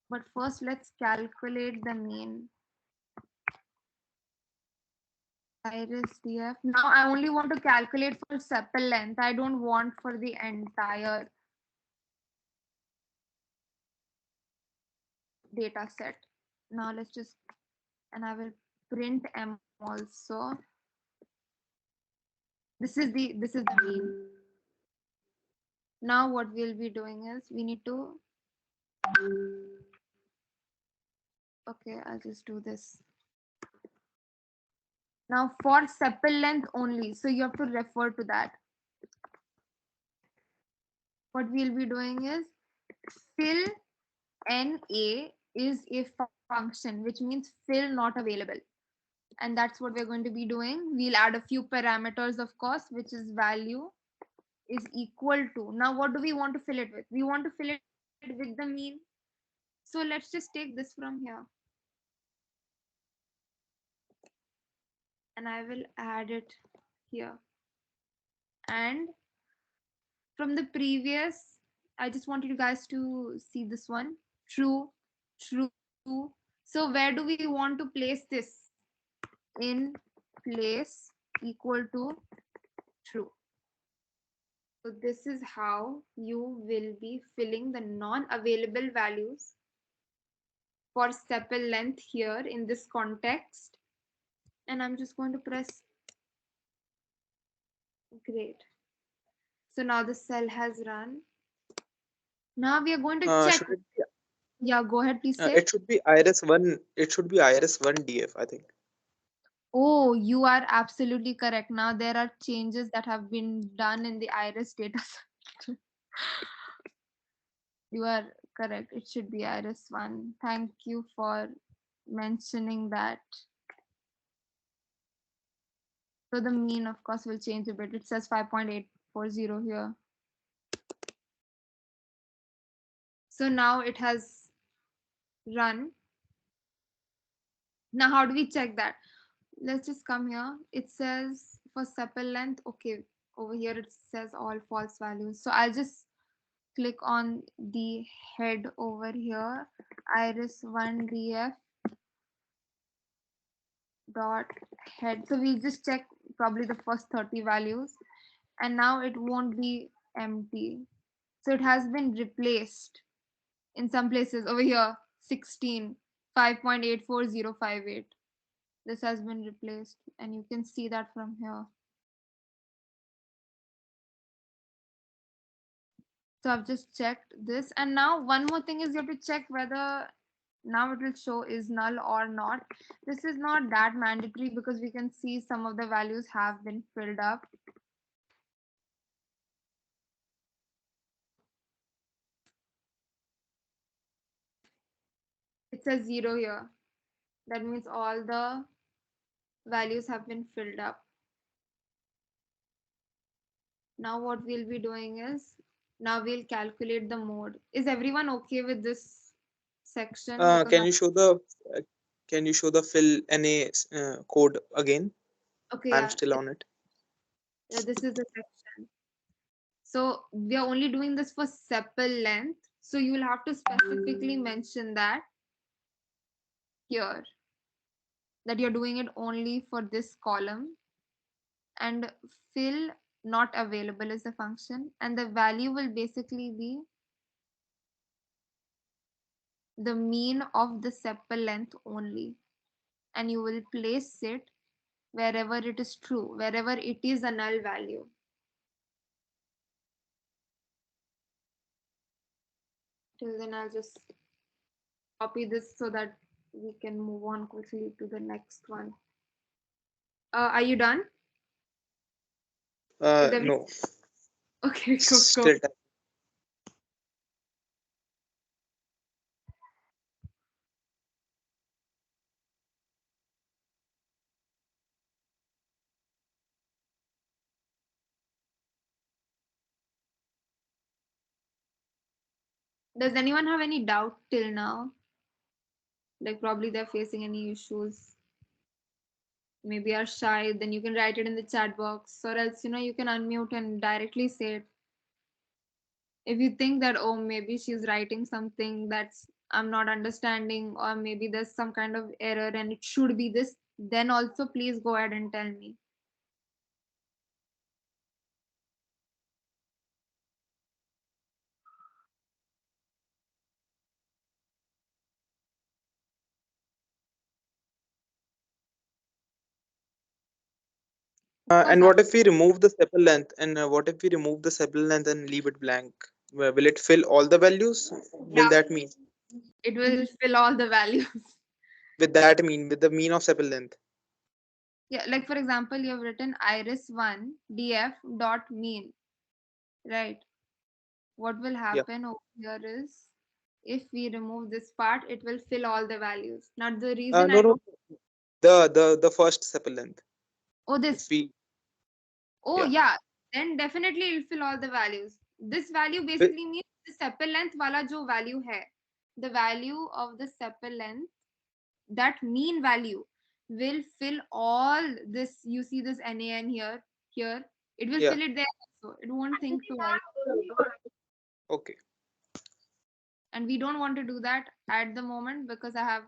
But first, let's calculate the mean. Iris df. Now I only want to calculate for sepal length. I don't want for the entire. data set. Now let's just, and I will print M also. This is the mean. Now what we'll be doing is we need to, okay, I'll just do this. Now for sepal length only, so you have to refer to that. What we'll be doing is fill NA is a function, which means fill not available. And that's what we're going to be doing. We'll add a few parameters, of course, which is value is equal to. Now, what do we want to fill it with? We want to fill it with the mean. So let's just take this from here. And I will add it here. And from the previous, I just wanted you guys to see this one. True, true. So where do we want to place this? In place equal to true. So this is how you will be filling the non-available values for sepal length here in this context. And I'm just going to press great. So now the cell has run. Now we are going to check.
Should it be,
Yeah, go ahead, please say.
it should be iris1, it should be iris1 df, I think.
Oh, you are absolutely correct. Now there are changes that have been done in the iris data set. You are correct. It should be iris1. Thank you for mentioning that. So the mean, of course, will change a bit. It says 5.840 here. So now it has run. Now, how do we check that? Let's just come here. It says for sepal length, okay, over here it says all false values. So I'll just click on the head over here, iris1df dot head. So we'll just check probably the first 30 values, and now it won't be empty. So it has been replaced in some places over here, 16, 5.84058. This has been replaced, and you can see that from here. So I've just checked this, and now one more thing is you have to check whether now it will show is null or not. This is not that mandatory because we can see some of the values have been filled up. It says 0 here. That means all the values have been filled up. Now what we'll be doing is, now we'll calculate the mode. Is everyone okay with this section? Because
Can you show the fill NA code again?
okay,
I'm
yeah,
still on it.
this is the section. So we are only doing this for sepal length. So you will have to specifically mention that here, that you're doing it only for this column, and fill not available is the function, and the value will basically be the mean of the sepal length only, and you will place it wherever it is true, wherever it is a null value. Till then I'll just copy this so that we can move on quickly to the next one. Are you done?
No,
Okay, go, go.
still
Does anyone have any doubt till now? Like probably they're facing any issues, maybe are shy, then you can write it in the chat box, or else you can unmute and directly say it. If you think that, oh, maybe she's writing something that's I'm not understanding, or maybe there's some kind of error and it should be this, then also please go ahead and tell me. Because
And what if we remove the sepal length? And what if we remove the sepal length and leave it blank? Will it fill all the values? Will
yeah,
that mean?
it will fill all the values.
With that mean, with the mean of sepal length?
Yeah, like for example, you have written iris1 df dot mean, right? What will
Yeah.
happen over here is if we remove this part, it will fill all the values. Now the reason
No,
I
no.
don't,
The first sepal length.
oh
If
this,
we,
oh
yeah.
yeah, then definitely it will fill all the values. This value
Wi-
basically means the sepal length wala jo value hai, the value of the sepal length, that mean value will fill all this. You see this NaN here, it will
Yeah.
fill it there also. It won't think twice.
Okay.
And we don't want to do that at the moment because I have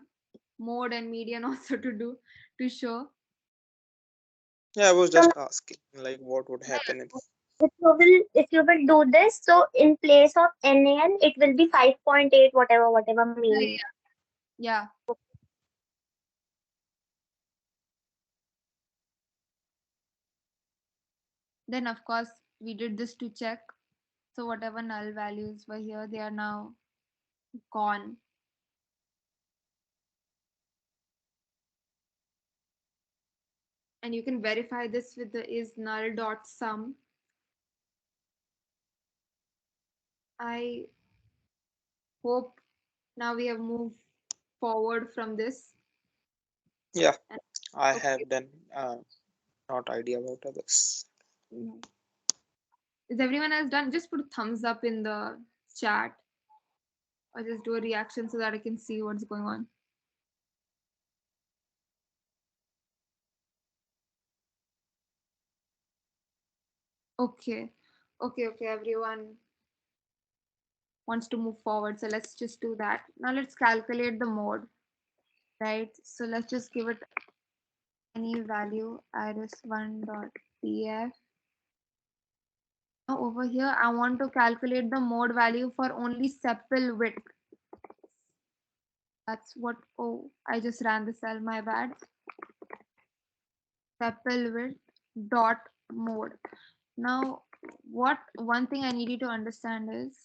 mode and median also to do to show.
Yeah, I was
So
just asking, like, what would happen if?
if you will do this, so in place of NaN, it will be 5.8, whatever
Yeah,
mean.
yeah, yeah. Then of course we did this to check. So whatever null values were here, they are now gone. And you can verify this with the is null dot sum. I hope now we have moved forward from this.
Yeah,
And
I
okay,
have done not idea about others.
no. Is everyone else done? Just put a thumbs up in the chat or just do a reaction so that I can see what's going on. Okay, okay, everyone wants to move forward. So let's just do that. Now let's calculate the mode, right? So let's just give it any value iris1 dot df. Now over here, I want to calculate the mode value for only sepal width. That's what, oh, I just ran the cell, my bad. Sepal width dot mode. Now, what one thing I need you to understand is,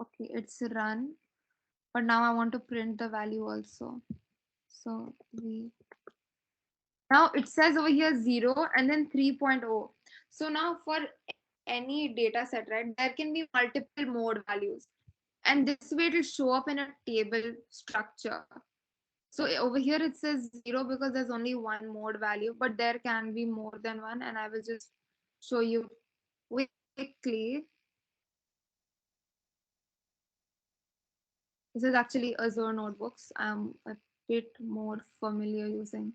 okay, it's run, but now I want to print the value also. So we now it says over here 0 and then 3.0. So now for any data set, right, there can be multiple mode values. And this way it will show up in a table structure. So over here it says 0 because there's only one mode value, but there can be more than one, and I will just show you quickly. This is actually Azure notebooks. I'm a bit more familiar using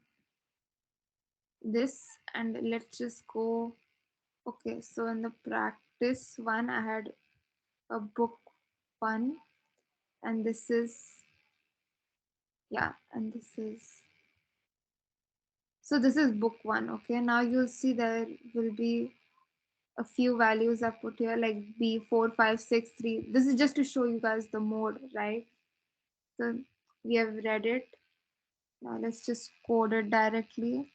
this, and let's just go. Okay, so in the practice one, I had a book one, and this is, yeah, and this is, so this is book one. Okay, now you'll see there will be a few values I put here like B4563. This is just to show you guys the mode, right? So we have read it. Now let's just code it directly.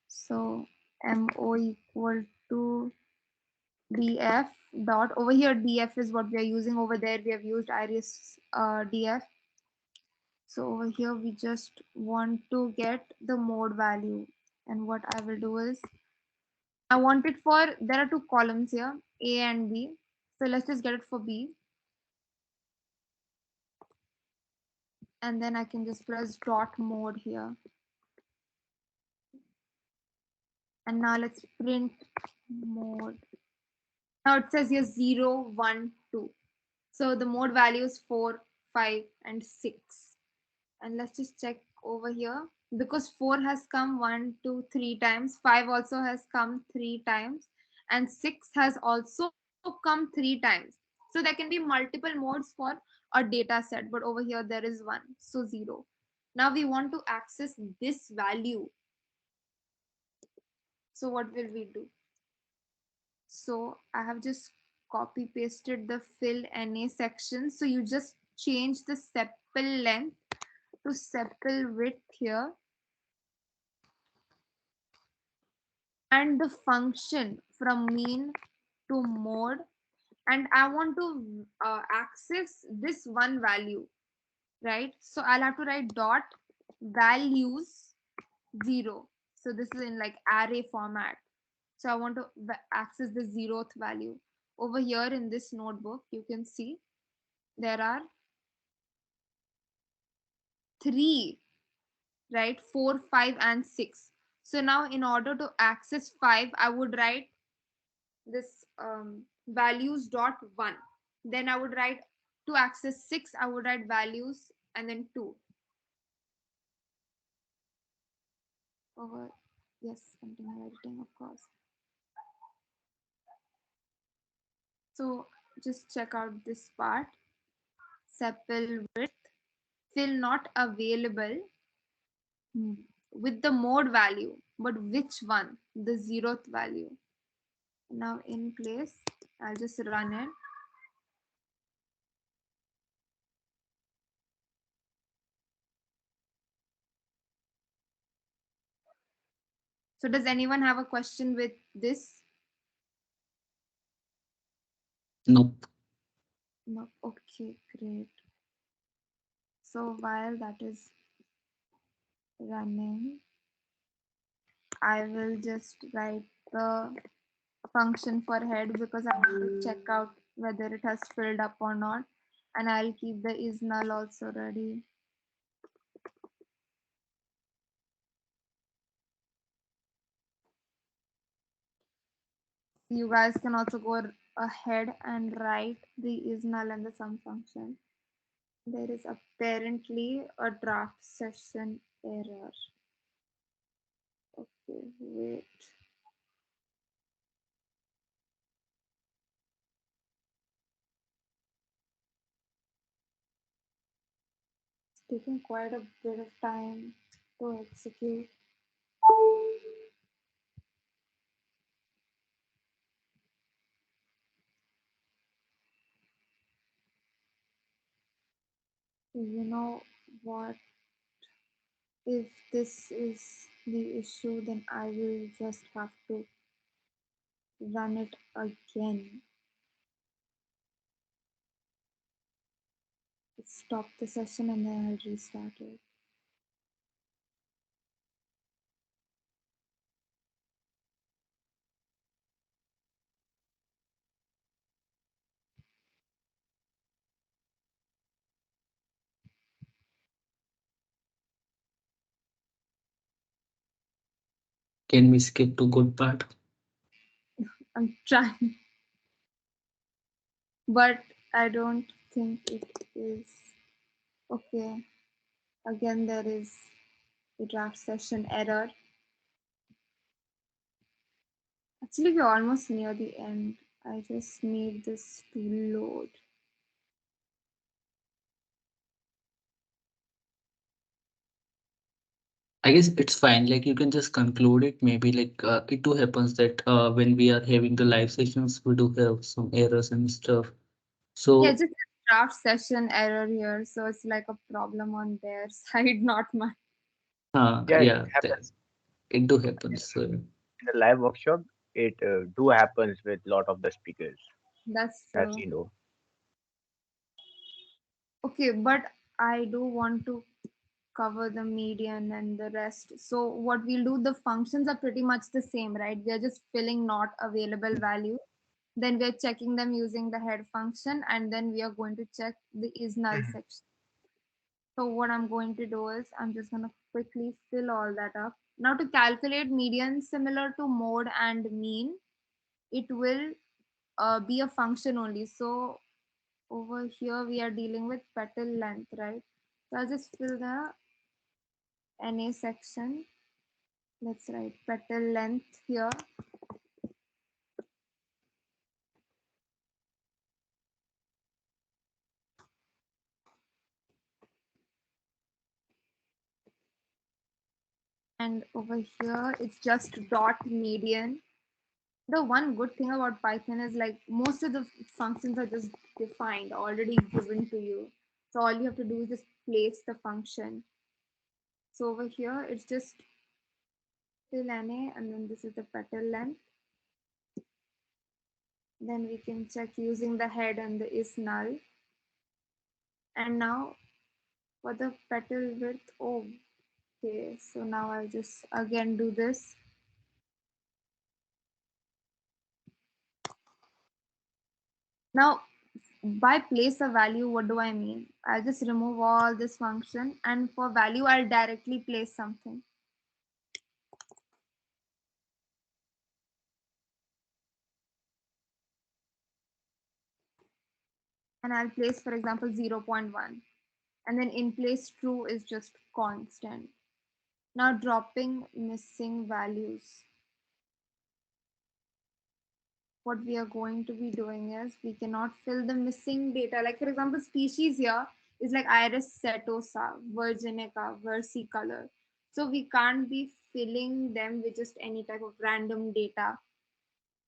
So MO equal to DF dot, over here DF is what we are using, over there we have used iris DF. So over here we just want to get the mode value, and what I will do is I want it for, there are two columns here, A and B. So let's just get it for B, and then I can just press dot mode here. And now let's print mode. Now it says here 0, 1, 2. So the mode value is 4, 5, and 6. And let's just check over here, because 4 has come 1, 2, 3 times, 5 also has come 3 times, and 6 has also come 3 times. So there can be multiple modes for a data set, but over here there is one, so 0. Now we want to access this value. So what will we do? So I have just copy pasted the fill NA section. So you just change the sepal length to sepal width here. and the function from mean to mode, and I want to access this one value, right? So I'll have to write dot values 0. So this is in like array format. So I want to access the 0th value. Over here in this notebook, you can see there are three, right? 4, 5, and 6. So now in order to access 5, I would write this values dot 1. Then I would write to access 6, I would write values and then 2. Over, yes, continue editing, of course. So just check out this part. Sepal width, fill not available, hmm, with the mode value, but which one? The 0th value. Now in place, I'll just run it. So does anyone have a question with this?
Nope.
No. Okay, great. So while that is running, I will just write the function for head because I want to check out whether it has filled up or not. And I'll keep the is null also ready. You guys can also go ahead and write the is null and the sum function. There is apparently a draft session error. Okay, wait. It's taking quite a bit of time to execute. You know what? If this is the issue, then I will just have to run it again. Stop the session and then I'll restart it.
Can we skip to good part?
I'm trying, but I don't think it is. Okay, again, there is a draft session error. Actually, we're almost near the end. I just need this to load.
I guess it's fine. Like you can just conclude it. Maybe like it too happens that when we are having the live sessions, we do have some errors and stuff.
Yeah,
So
just a draft session error here. So it's like a problem on their side, not mine.
Yeah, it
yeah,
happens
it do happens. So
in the live workshop. It do happens with lot of the speakers,
That's
as
true.
you know.
Okay, but I do want to cover the median and the rest. So what we'll do, the functions are pretty much the same, right? We are just filling not available value. Then we are checking them using the head function, and then we are going to check the is null
Mhm.
section. So what I'm going to do is I'm just going to quickly fill all that up. Now to calculate median similar to mode and mean, it will be a function only. So over here we are dealing with petal length, right? So I'll just fill the NA section. Let's write petal length here. And over here it's just dot median. The one good thing about Python is like most of the functions are just defined, already given to you. So all you have to do is just place the function. So over here it's just till NA, and then this is the petal length. Then we can check using the head and the is null. And now for the petal width, oh, okay, so now I'll just again do this. Now by place a value, what do I mean? I'll just remove all this function, and for value I'll directly place something. And I'll place, for example, 0.1, and then in place true is just constant. Now dropping missing values, what we are going to be doing is we cannot fill the missing data. Like for example, species here is like Iris setosa, virginica, versicolor. So we can't be filling them with just any type of random data.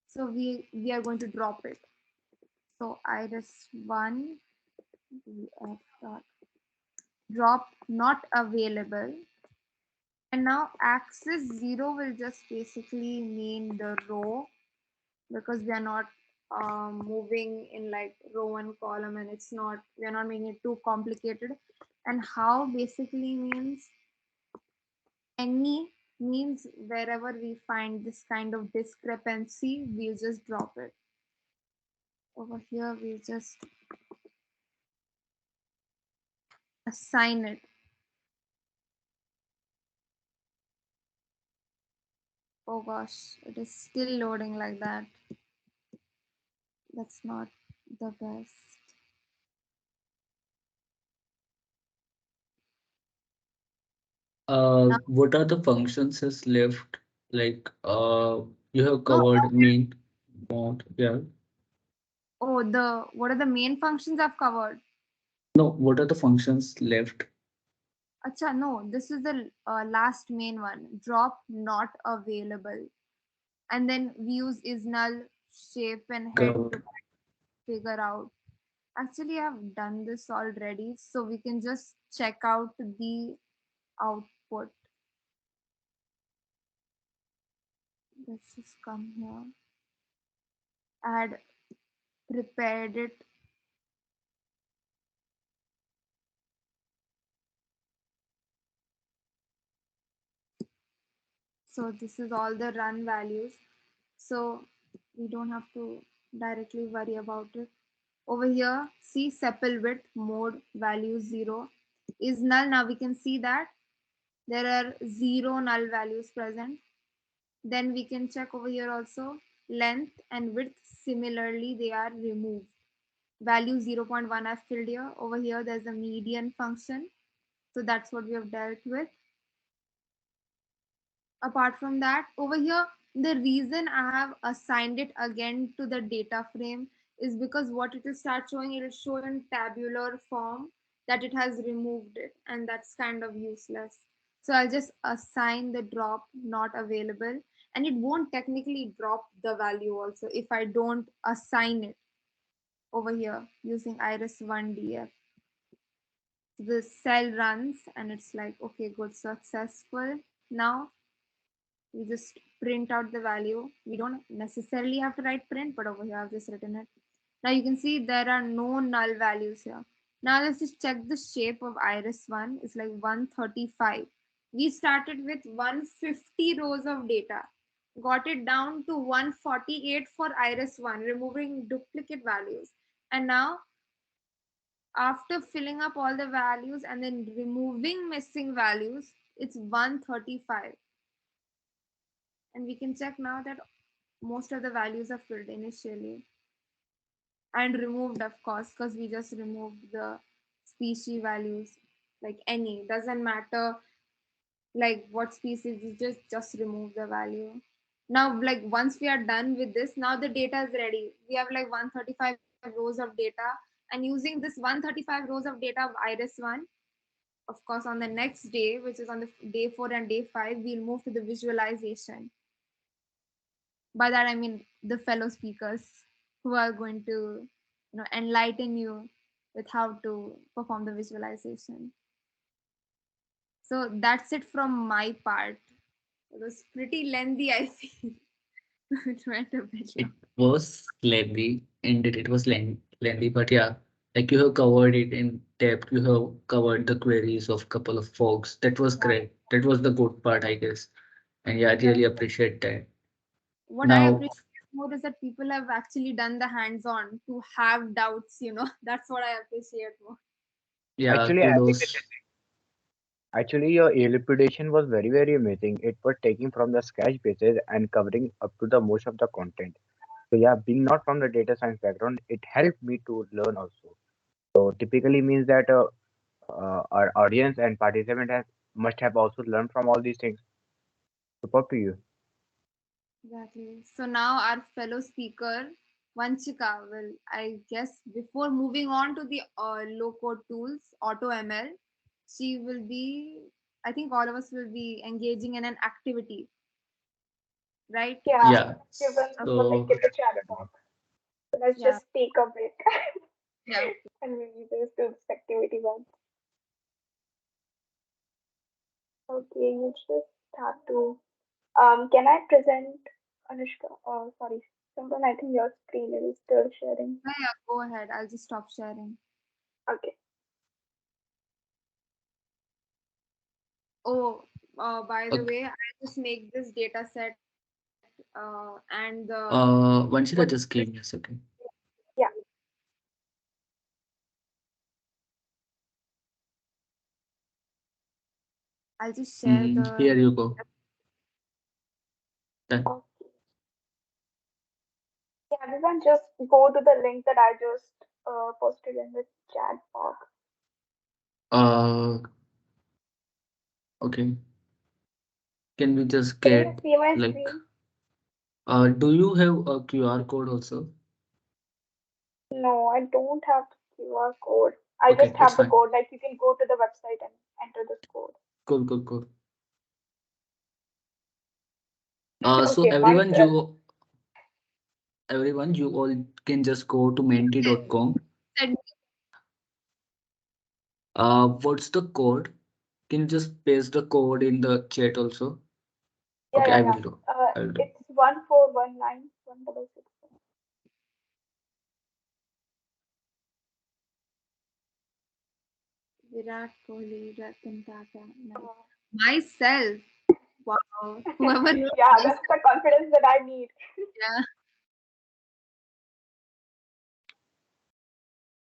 So we are going to drop it. So Iris 1 drop not available. And now axis 0 will just basically mean the row, because we are not moving in like row and column, and it's not, we are not making it too complicated. And how basically means any, means wherever we find this kind of discrepancy, we'll just drop it. Over here we'll just assign it. Oh gosh, it is still loading like that. That's not the best. Now,
What are the functions is left? Like, you have
no,
covered main mode. Yeah.
oh, the what are the main functions I've covered?
No, what are the functions left?
Acha, no, this is the last main one. Drop not available. And then we use is null, shape, and head
Covered.
to figure out. Actually, I've done this already, so we can just check out the output. Let's just come here. I had prepared it. So this is all the run values. So we don't have to directly worry about it. Over here, see sepal width, mode, value 0 is null. Now we can see that there are 0 null values present. Then we can check over here also length and width. Similarly, they are removed. Value 0.1 I've filled here. Over here, there's a median function. So that's what we have dealt with. Apart from that, over here, the reason I have assigned it again to the data frame is because what it will start showing, it will show in tabular form that it has removed it, and that's kind of useless. So I'll just assign the drop not available, and it won't technically drop the value also if I don't assign it over here using iris1df. The cell runs and it's like, okay, good, successful. Now we just print out the value. We don't necessarily have to write print, but over here I've just written it. Now you can see there are no null values here. Now let's just check the shape of iris 1. It's like 135. We started with 150 rows of data, got it down to 148 for iris 1, removing duplicate values. And now after filling up all the values and then removing missing values, it's 135. And we can check now that most of the values are filled initially and removed, of course, because we just removed the species values, like any, doesn't matter like what species, you just remove the value. Now like once we are done with this, now the data is ready. We have like 135 rows of data, and using this 135 rows of data of iris 1, of course on the next day, which is on the day 4 and day 5, we'll move to the visualization. By that I mean the fellow speakers who are going to, enlighten you with how to perform the visualization. So that's it from my part. It was pretty lengthy, I feel. It went a bit
It
long.
was lengthy, indeed it was lengthy, but yeah, like you have covered it in depth. You have covered the queries of couple of folks. That was
Yeah.
great. That was the good part, I guess. And yeah, I
Yeah.
really appreciate that.
What I
Now,
appreciate more is that people have actually done the hands-on to have doubts. That's what I appreciate more.
yeah,
Actually, I think
kudos.
actually your elucidation was very very amazing. It was taking from the sketch basis and covering up to the most of the content. So yeah, being not from the data science background, it helped me to learn also. So typically means that our audience and participant has must have also learned from all these things. Support to you.
Exactly. So now our fellow speaker, Vanchika, will, I guess, before moving on to the low-code tools, AutoML, she will be, I think all of us will be engaging in an activity, right?
Yeah,
Yeah.
given the link
So
in the chat box. So let's
Yeah,
just take a break
yeah.
and maybe just do this activity once. Okay, you just have to. Can I present Anushka? Sorry, Simran, I think your screen is still sharing.
Yeah, yeah, go ahead. I'll just stop sharing.
Okay.
Oh, by the
okay.
way, I'll just make this data set and the what
Vanshika, just give me a second.
Yeah.
I'll just share the.
Here you go. Done.
Okay. Yeah, everyone just go to the link that I just posted in the chat box.
Uh, okay. Can we just
Can you
get
see my
like,
screen?
do you have a QR code also?
No, I don't have the QR code. I
Okay,
just
it's
have the
fine.
code. Like you can go to the website and enter this code.
Cool, cool, cool. So
Okay, myself.
everyone, you all can just go to menti.com.
Send
What's the code? Can you just paste the code in the chat also?
Yeah,
Okay,
yeah,
I
yeah.
will do. I will do.
It's 1419
Virat Kohli, Ratan Tata,
Uh,
myself. Wow, whoever wrote
yeah,
this,
that's the confidence that I need.
yeah.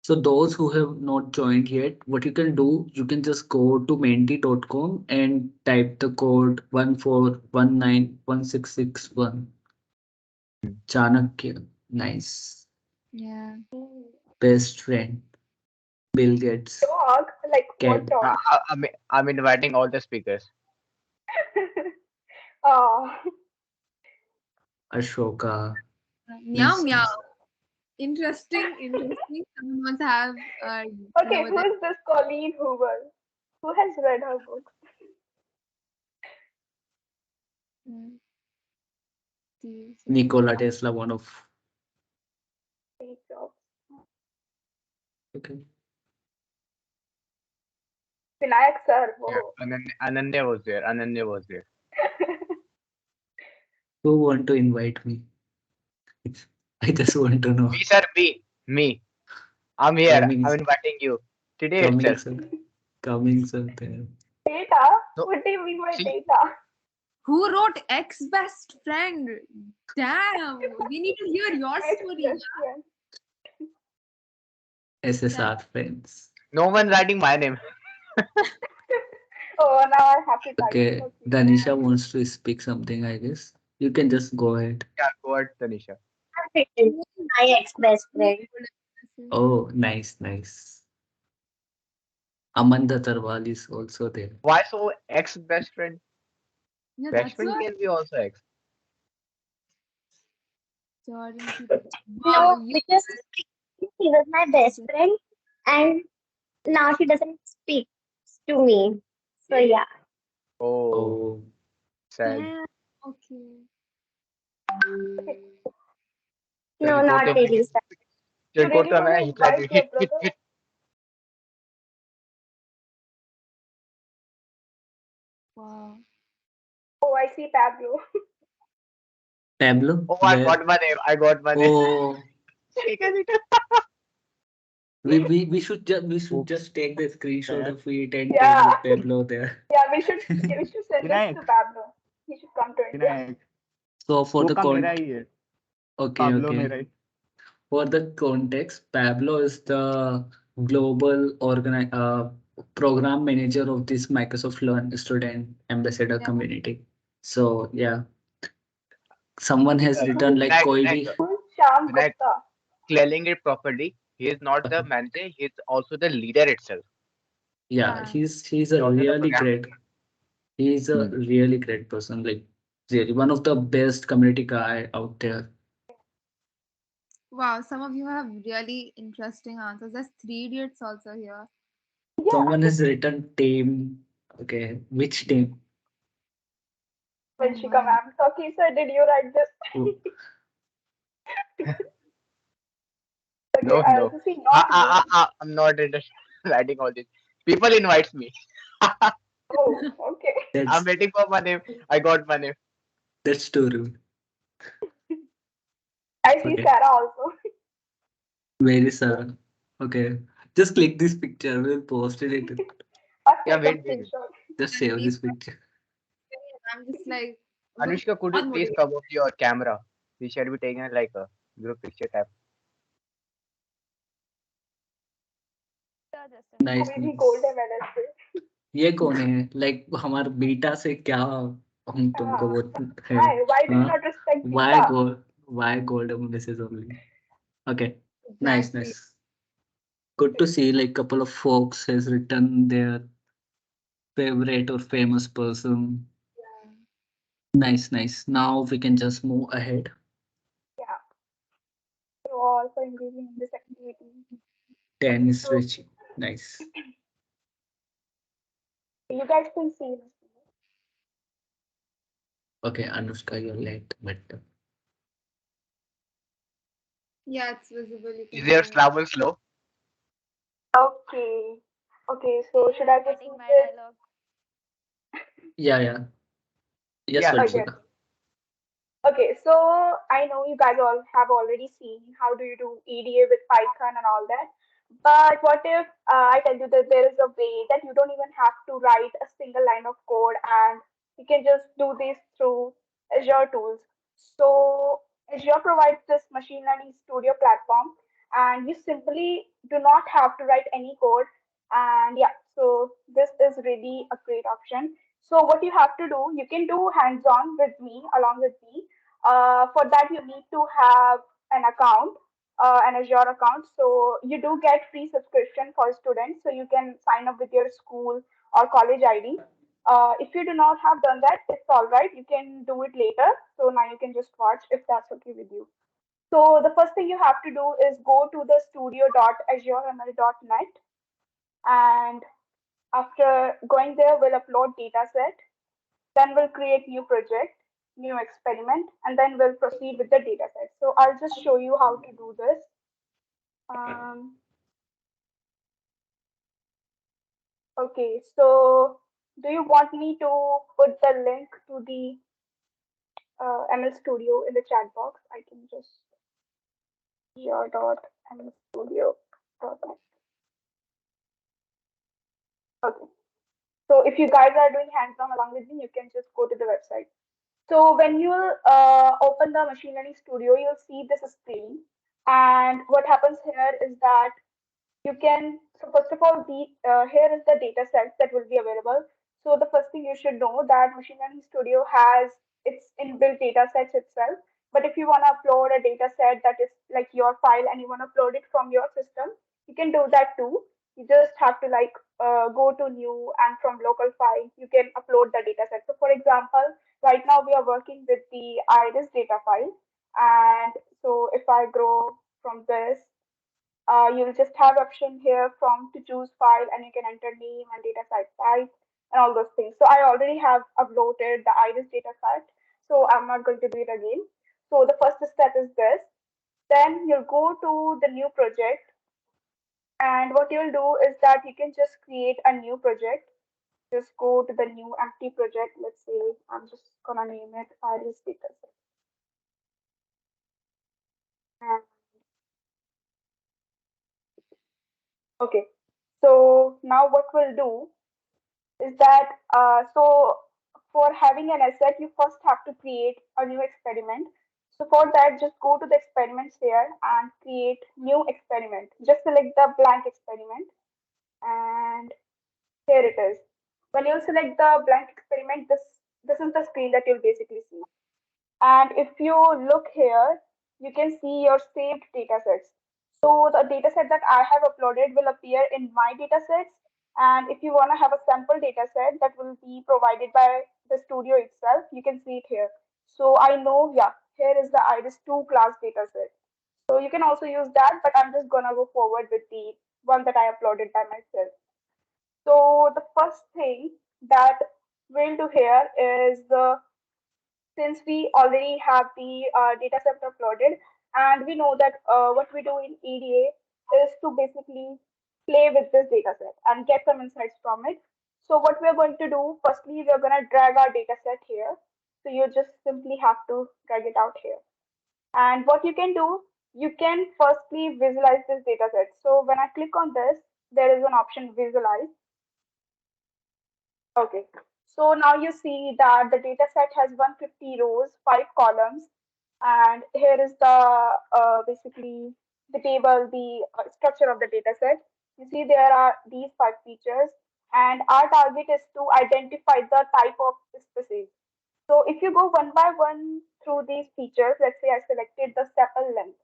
So those who have not joined yet, what you can do, you can just go to menti.com and type the code 141916661. Chanakya, nice.
Yeah.
Best friend, Bill Gates,
Dog? Like what
cat,
dog?
I'm inviting all the speakers.
uh,
Ashoka.
Meow
Nice,
meow.
nice.
Interesting, interesting. Someone must have
okay, who
whether
is this Colleen Hoover? Who has read her books?
uh, Steve
Nikola
Jobs.
Tesla, one of.
Steve Jobs.
Okay.
Vinayak sir.
Yeah,
Whoa.
Ananya was there. Ananya was there.
Who want to invite me? I just want to know.
Me, sir, me. I'm here.
Coming,
I'm inviting you today
coming,
itself.
sir. Coming, sir. There.
Data?
No,
What do you mean by
see,
data?
Who wrote ex best friend? Damn, we need to hear your
Ex
story.
best friend.
Yeah.
SSR friends.
no one writing my name.
Oh, now I have to type.
Okay,
Okay.
Danisha wants to speak something, I guess. You can just go ahead.
Yeah, go ahead, Tanisha.
My ex-best friend.
Oh, nice, nice. Amanda Tarwal is also there.
Why so ex best friend?
Yeah,
Best
that's
friend
what
can be also ex.
Jordan. Wow,
No,
you
because she was my best friend and now she doesn't speak to me. So yeah.
Oh,
Oh,
sad.
damn. Okay.
Okay.
The
No, not
reporter,
really. You really
reporter,
want to
man, he tried to
invite your
hit, hit,
brother?
hit.
Wow.
Oh, I see Pablo.
Tableau,
Oh, I
where?
got my name. I got my name.
Oh,
ठीक है, ठीक
we
है.
should just take the screenshot
Oops.
of we 10 10
Yeah,
with Pablo there.
yeah, we should send this to
Vinayak
Pablo. He should come to India.
Vinayak
So for
वो
the
का मेरा
con
ही है.
okay,
Pablo
okay.
मेरा ही.
For the context, Pablo is the global program manager of this Microsoft Learn student ambassador
Yeah.
community. So yeah, someone has
Uh,
written like
Vinayak
कोई भी
Vinayak
Who's Sham
Vinayak
Gupta?
clearing it properly. He is not the manager. He is also the leader itself.
yeah,
Yeah.
he's
He's
a
also the
really
program
great
leader.
he's a
Hmm.
really great person, like really one of the best community guy out there.
Wow, some of you have really interesting answers. There's three idiots also here.
Yeah,
Someone has written team. Okay, which team?
Oh
Vanshika
my.
ma'am. Okay, sir, did you write this?
Oh,
Okay,
No,
I
no.
also see not me.
I'm not interested in writing all this. People invites me.
Oh, okay.
I'm
that's
waiting for my name. I got my name.
that's too rude.
I see
Okay,
Sarah also.
very Sarah. Okay, just click this picture. We'll post it.
I'll
Yeah,
take a
wait.
screenshot.
Just
And
save
these
this picture.
I'm just like going
Anushka, could you
on
please
motivation.
come off your camera? We should be taking like a group picture type.
Yeah, just a minute.
Nice,
अभी भी gold
nice.
है Wednesday.
ये कौन है? Like हमारे beta से क्या हम तुमको वो है?
Why do you
हाँ,
not respect
why
Beta?
gold? Why golden message only? Okay, nice,
Exactly.
nice. Good to see like couple of folks has written their favorite or famous person.
Yeah.
Nice, nice. Now we can just move ahead.
Yeah, so all for engaging in this activity.
10
Okay,
is
so
reaching. Nice.
you guys can see this.
Okay, Anushka, you're late, but
Yeah, it's visible. You
Is
can
there
see it.
travel slow?
Okay, okay, so should I proceed with?
yeah, yeah. Yes,
Yeah,
Okay,
Vanshika.
okay, so I know you guys all have already seen how do you do EDA with Python and all that. But what if I tell you that there is a way that you don't even have to write a single line of code and you can just do this through Azure tools. So Azure provides this machine learning studio platform and you simply do not have to write any code. And yeah, so this is really a great option. So what you have to do, you can do hands-on with me, along with me. For that, you need to have an account, an Azure account. So you do get free subscription for students. So you can sign up with your school or college ID. If you do not have done that, it's all right. You can do it later. So now you can just watch if that's okay with you. So the first thing you have to do is go to the studio.azureml.net, and after going there, we'll upload dataset, then we'll create new project, new experiment, and then we'll proceed with the dataset. So I'll just show you how to do this. Um, okay, so do you want me to put the link to the ML Studio in the chat box? I can just your dot ML Studio dot net. Okay. So if you guys are doing hands-on along with me, you can just go to the website. So when you open the machine learning studio, you'll see this screen. And what happens here is that you can, so first of all, here is the data set that will be available. So the first thing you should know that Machine Learning Studio has its inbuilt data sets itself. But if you want to upload a data set that is like your file and you want to upload it from your system, you can do that too. You just have to like go to new, and from local file, you can upload the data set. So for example, right now we are working with the iris data file. And so if I go from this, you'll just have option here from to choose file, and you can enter name and data type and all those things. So I already have uploaded the iris data set, so I'm not going to do it again. So the first step is this. Then you'll go to the new project, and what you'll do is that you can just create a new project. Just go to the new empty project. Let's say I'm just gonna name it Iris dataset. And okay, so now what we'll do is that so for having an asset, you first have to create a new experiment. So for that, just go to the experiments here and create new experiment. Just select the blank experiment and here it is. When you select the blank experiment, this is the screen that you'll basically see. And if you look here, you can see your saved datasets. So the dataset that I have uploaded will appear in my datasets. And if you want to have a sample dataset that will be provided by the studio itself, you can see it here. So I know, yeah, here is the IRIS2 class dataset. So you can also use that, but I'm just gonna go forward with the one that I uploaded by myself. So the first thing that we'll do here is since we already have the data set uploaded and we know that what we do in EDA is to basically play with this data set and get some insights from it. So what we're going to do, firstly, we're going to drag our data set here. So you just simply have to drag it out here. And what you can do, you can firstly visualize this data set. So when I click on this, there is an option visualize. Okay, so now you see that the data set has 150 rows, 5 columns, and here is the basically the table, the structure of the data set. You see there are these 5 features, and our target is to identify the type of species. So if you go one by one through these features, let's say I selected the sepal length.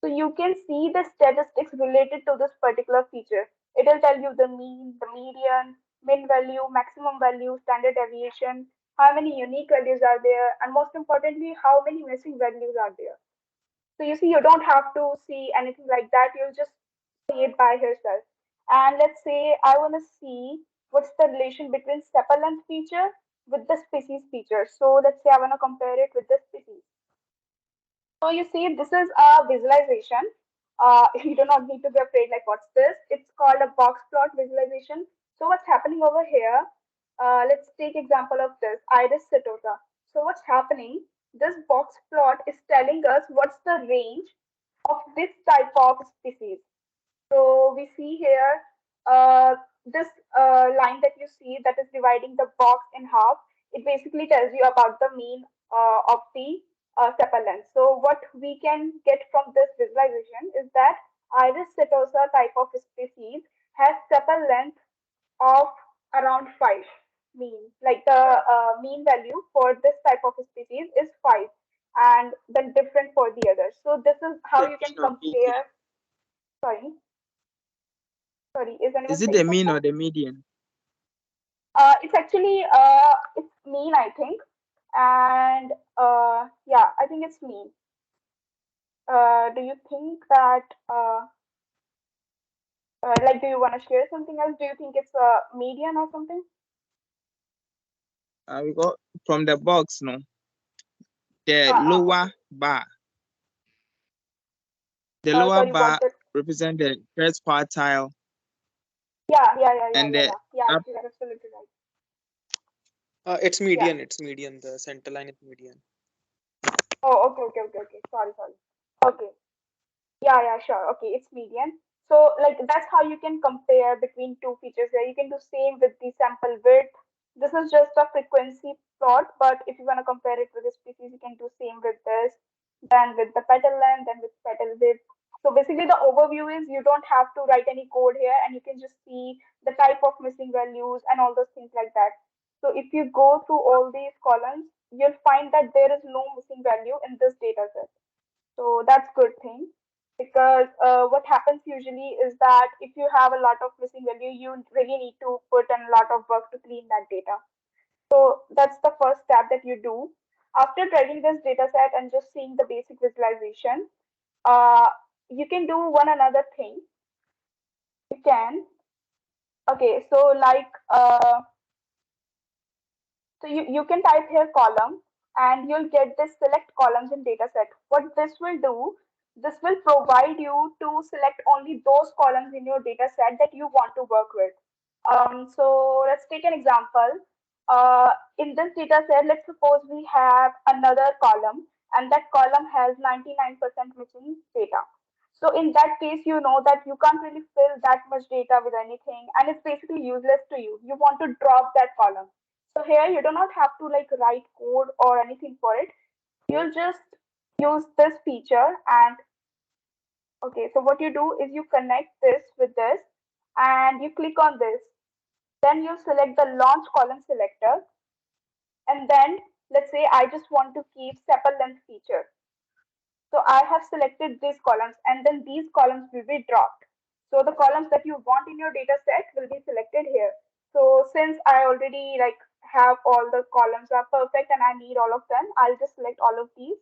So you can see the statistics related to this particular feature. It will tell you the mean, the median, min value, maximum value, standard deviation, how many unique values are there, and most importantly, how many missing values are there. So you see, you don't have to see anything like that. You'll just see it by yourself. And let's say I want to see what's the relation between sepal length feature with the species feature. So let's say I want to compare it with the species. So you see, this is a visualization. You do not need to be afraid like what's this? It's called a box plot visualization. So what's happening over here? Let's take example of this, Iris setosa. So what's happening? This box plot is telling us what's the range of this type of species. So we see here this line that you see that is dividing the box in half. It basically tells you about the mean of the sepal length. So what we can get from this visualization is that Iris setosa type of species has sepal length of around 5 mean. Like the mean value for this type of species is 5 and then different for the others. So this is how
The
you can
mean or median?
compare. Sorry. Sorry, is anyone
Is it
saying
the mean
something?
or the median?
It's actually it's mean, I think, and yeah, I think it's mean. Do you think that like, do you want to share something else? Do you think it's a median or something?
We got from the box, no, the lower
Okay.
bar. The lower
Sorry, what
bar
the?
represent the first quartile, and the
Yeah.
up.
You're absolutely right.
It's
Yeah.
median. It's median. The center line is median.
Oh, okay. Sorry. Okay. Yeah, sure. Okay, it's median. So like that's how you can compare between two features here. You can do same with the sample width. This is just a frequency plot, but if you want to compare it with the species, you can do same with this, then with the petal length, then with petal width. So basically the overview is you don't have to write any code here and you can just see the type of missing values and all those things like that. So if you go through all these columns, you'll find that there is no missing value in this data set. So that's good thing because what happens usually is that if you have a lot of missing value, you really need to put in a lot of work to clean that data. So that's the first step that you do. After dragging this data set and just seeing the basic visualization, uh, you can do one another thing. You can, okay, so like, so you can type here column and you'll get this select columns in dataset. What this will do, this will provide you to select only those columns in your dataset that you want to work with. So let's take an example. In this data set, let's suppose we have another column and that column has 99% missing data. So in that case, you know that you can't really fill that much data with anything and it's basically useless to you. You want to drop that column. So here you do not have to like write code or anything for it. You'll just use this feature and okay, so what you do is you connect this with this and you click on this. Then you select the launch column selector. And then let's say I just want to keep sepal length feature. So I have selected these columns and then these columns will be dropped. So the columns that you want in your data set will be selected here. So since I already like have all the columns are perfect and I need all of them, I'll just select all of these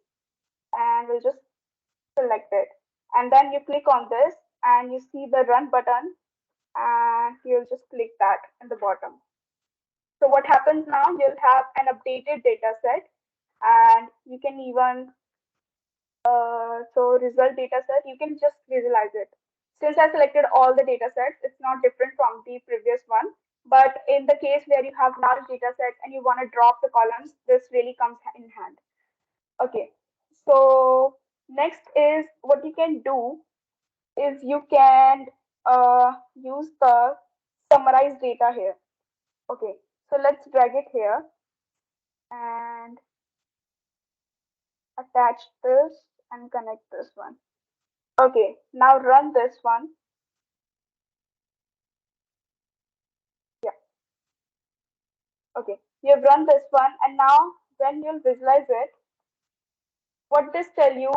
and we'll just select it. And then you click on this and you see the run button and you'll just click that in the bottom. So what happens now, you'll have an updated data set and you can even, so result data set, you can just visualize it. Since I selected all the data sets, it's not different from the previous one. But in the case where you have large data sets and you want to drop the columns, this really comes in hand. Okay, so next is what you can do is you can use the summarize data here. Okay, so let's drag it here and attach this and connect this one. Okay, now run this one. Yeah, okay. You've run this one and now when you'll visualize it, what this tell you,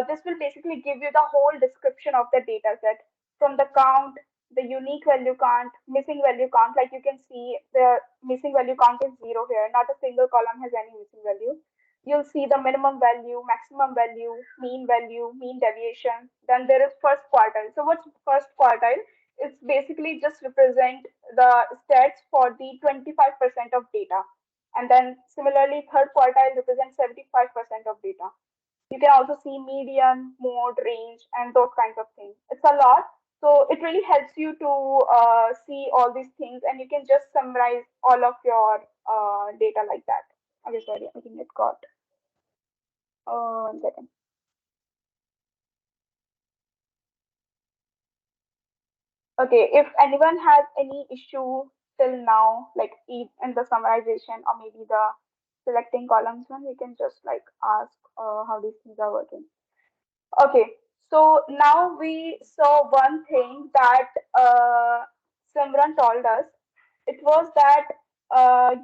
this will basically give you the whole description of the data set from the count, the unique value count, missing value count. Like you can see the missing value count is 0 here. Not a single column has any missing value. You'll see the minimum value, maximum value, mean deviation. Then there is first quartile. So what's first quartile? It's basically just represent the stats for the 25% of data. And then similarly, third quartile represents 75% of data. You can also see median, mode, range, and those kinds of things. It's a lot. So it really helps you to see all these things and you can just summarize all of your data like that. Okay, sorry, I think it got 1 second. Okay, if anyone has any issue till now, like in the summarization or maybe the selecting columns one, you can just like ask how these things are working. Okay, so now we saw one thing that Simran told us. It was that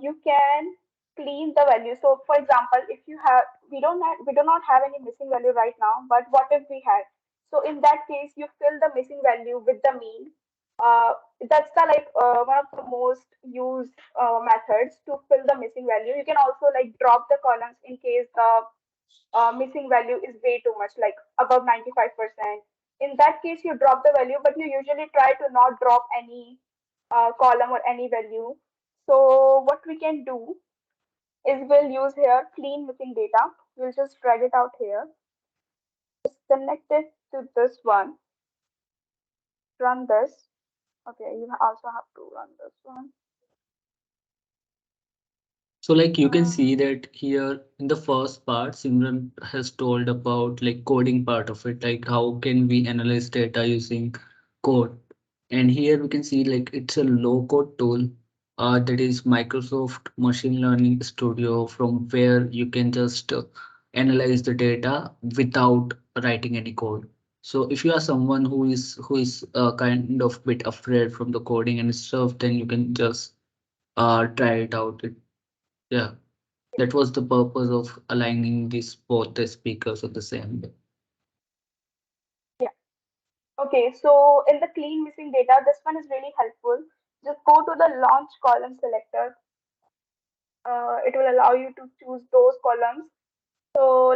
you can clean the value. So, for example, if you have, we do not have any missing value right now. But what if we had? So, in that case, you fill the missing value with the mean. Uh, that's the like one of the most used methods to fill the missing value. You can also like drop the columns in case the missing value is way too much, like above 95%. In that case, you drop the value, but you usually try to not drop any column or any value. So what we can do is we'll use here clean missing data. We'll just drag it out here. Just connect it to this one. Run this. Okay, you also have to run this one.
So like you can
Uh,
see that here in the first part, Simran has told about like coding part of it, like how can we analyze data using code. And here we can see like it's a low code tool that is Microsoft Machine Learning Studio, from where you can just analyze the data without writing any code. So if you are someone who is kind of bit afraid from the coding and stuff, then you can just try it out. Yeah, that was the purpose of aligning these both the speakers at the same way.
yeah. Okay, so in the clean missing data, this one is really helpful. Just go to the launch column selector. It will allow you to choose those columns. So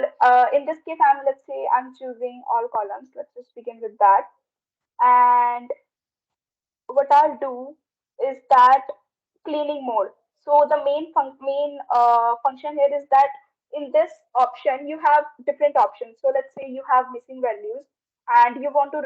in this case, let's say I'm choosing all columns. Let's just begin with that. And what I'll do is that cleaning mode. So the main function here is that in this option you have different options. So let's say you have missing values and you want to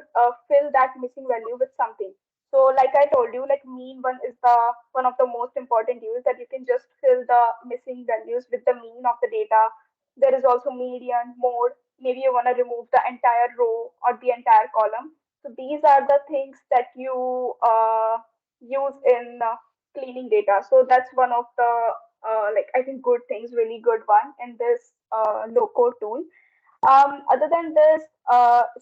fill that missing value with something. So like I told you, like mean one is the one of the most important use, that you can just fill the missing values with the mean of the data. There is also median, mode. Maybe you want to remove the entire row or the entire column. So these are the things that you use in cleaning data. So that's one of the like I think good things, really good one in this low code tool. Other than this,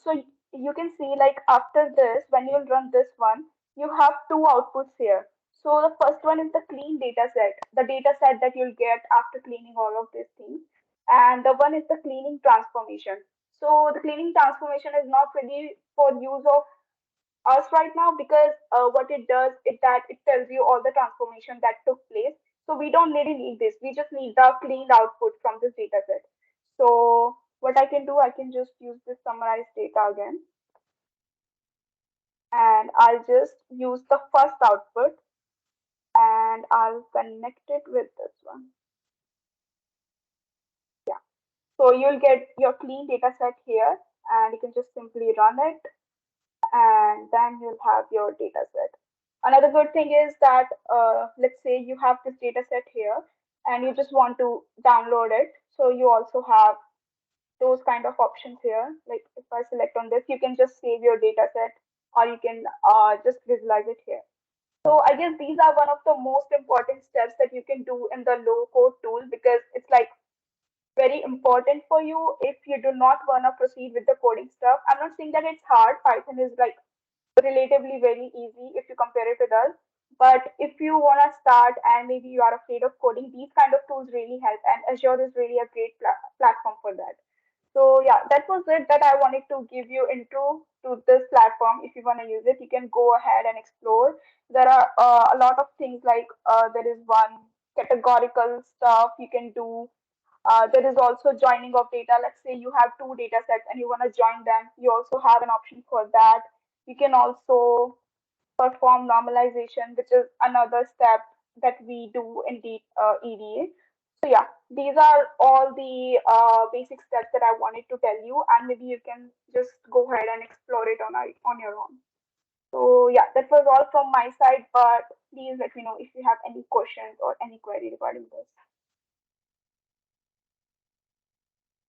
so you can see like after this, when you'll run this one, you have two outputs here. So the first one is the clean data set, the data set that you'll get after cleaning all of these things. And the one is the cleaning transformation. So the cleaning transformation is not really for use of us right now, because what it does is that it tells you all the transformation that took place. So we don't really need this. We just need the cleaned output from this data set. So what I can do, I can just use this summarized data again, and I'll just use the first output and I'll connect it with this one. Yeah. So you'll get your clean data set here, and you can just simply run it, and then you'll have your data set. Another good thing is that let's say you have this data set here and you just want to download it. So you also have those kind of options here. Like if I select on this, you can just save your data set, or you can just visualize it here. So I guess these are one of the most important steps that you can do in the low code tool, because it's like very important for you if you do not want to proceed with the coding stuff. I'm not saying that it's hard. Python is like relatively very easy if you compare it with us. But if you want to start and maybe you are afraid of coding, these kind of tools really help, and Azure is really a great platform for that. So yeah, that was it that I wanted to give you intro to this platform. If you want to use it, you can go ahead and explore. There are a lot of things like there is one categorical stuff you can do. There is also joining of data. Let's say you have two data sets and you want to join them. You also have an option for that. You can also perform normalization, which is another step that we do in the EDA. So yeah, these are all the basic steps that I wanted to tell you, and maybe you can just go ahead and explore it on your own. So yeah, that was all from my side. But please let me know if you have any questions or any query regarding this.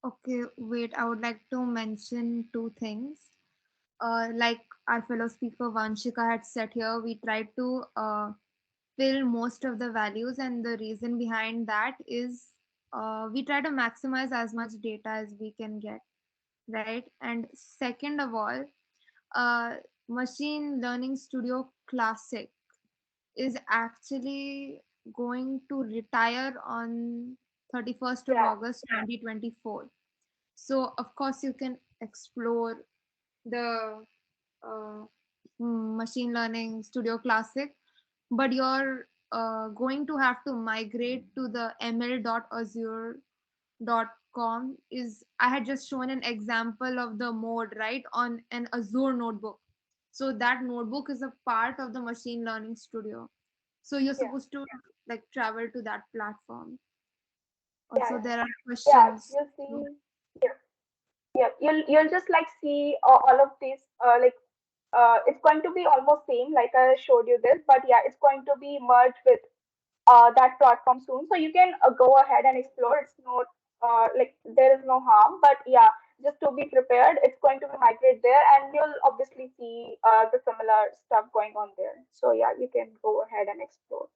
Okay, wait, I would like to mention two things. Like our fellow speaker Vanshika had said here, we tried to fill most of the values, and the reason behind that is we try to maximize as much data as we can get, right? And second of all, uh, Machine Learning Studio Classic is actually going to retire on 31st of
Yeah,
August 2024. So of course you can explore the uh, Machine Learning Studio Classic, but you're going to have to migrate to the ml.azure.com. Is I had just shown an example of the mode, right, on an Azure notebook. So that notebook is a part of the Machine Learning Studio. So you're
yeah,
supposed to like travel to that platform.
yeah,
Also,
yeah.
there are
Yeah,
questions.
you'll see. Yeah, yeah. You'll just like see all of these like it's going to be almost same like I showed you this, but yeah, it's going to be merged with that platform soon. So you can go ahead and explore. It's not like there is no harm, but yeah, just to be prepared, it's going to be migrate there, and you'll obviously see the similar stuff going on there. So yeah, you can go ahead and explore.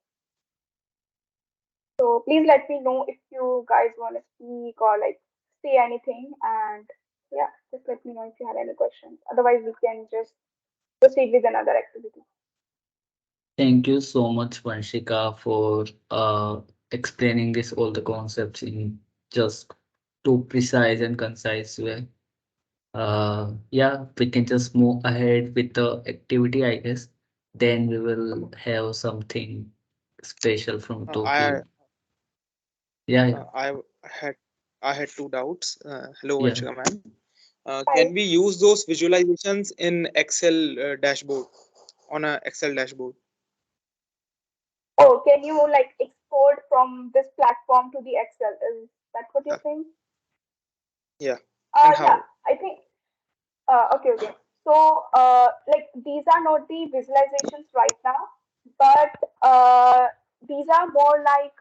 So please let me know if you guys want to speak or like say anything, and yeah, just let me know if you have any questions. Otherwise, we can just proceed with another activity.
Thank you so much, Vanshika, for explaining this all the concepts in just too precise and concise way. Yeah, we can just move ahead with the activity, I guess. Then we will have something special from
I
Tokyo. Yeah, yeah,
I had I had two doubts. Hello,
yeah.
Vanshika ma'am. Can
Hi.
we use those visualizations in Excel dashboard on a Excel dashboard?
Oh, can you like export from this platform to the Excel? Is that what you're
Uh,
saying?
yeah, and
Yeah,
how?
I think. Okay, okay. So, like these are not the visualizations right now, but these are more like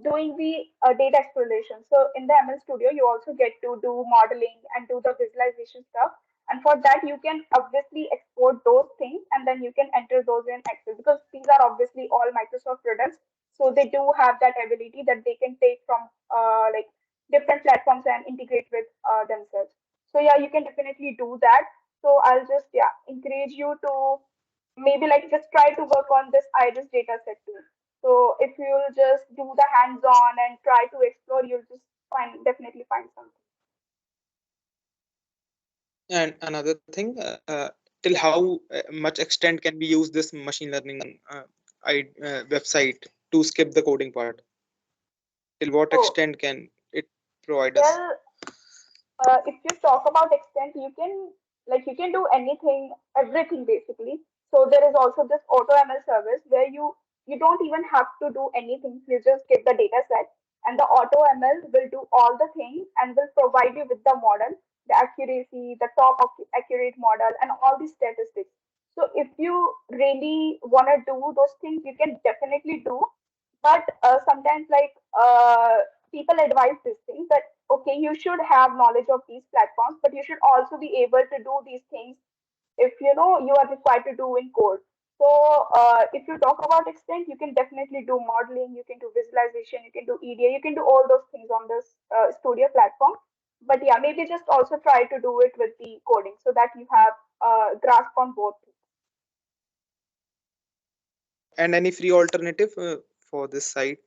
doing the data exploration. So, in the ML Studio, you also get to do modeling and do the visualization stuff. And for that, you can obviously export those things and then you can enter those in Excel because these are obviously all Microsoft products. So, they do have that ability that they can take from like different platforms and integrate with themselves. So, yeah, you can definitely do that. So I'll just encourage you to maybe like just try to work on this iris data set too. So if you'll just do the hands-on and try to explore, you'll just definitely find something.
And another thing, till how much extent can we use this machine learning website to skip the coding part? Till what
Oh,
extent can it provide us?
well, if you talk about extent, you can you can do anything, everything basically. So there is also this auto ML service where you don't even have to do anything. You just get the data set, and the auto ML will do all the things and will provide you with the model, the accuracy, the top of accurate model, and all these statistics. So if you really want to do those things, you can definitely do. But sometimes people advise this thing that okay, you should have knowledge of these platforms, but you should also be able to do these things if you know you are required to do in code. So if you talk about extent, you can definitely do modeling, you can do visualization, you can do EDA, you can do all those things on this studio platform. But yeah, maybe just also try to do it with the coding so that you have grasp on both.
And any free alternative for this site,